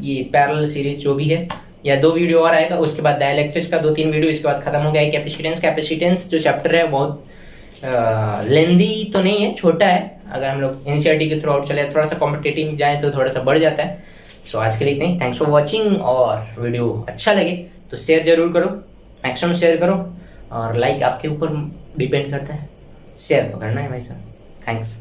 Speaker 1: ये पैरेलल सीरीज जो भी है, या 2 वीडियो और आएगा, उसके बाद डायलैक्ट्रिक्स का 2-3 वीडियो, इसके बाद खत्म हो गया है कैपेसिटेंस जो चैप्टर है बहुत लेंदी तो नहीं है, छोटा है। अगर हम लोग एनसीईआरटी के थ्रू आउट चले, थोड़ा सा कॉम्पिटेटिव जाए तो थोड़ा सा बढ़ जाता है। सो आज के लिए इतना ही। थैंक्स फॉर वॉचिंग, और वीडियो अच्छा लगे तो शेयर जरूर करो, मैक्सिमम शेयर करो, और लाइक आपके ऊपर डिपेंड करता है, शेयर तो करना है भाई साहब। थैंक्स।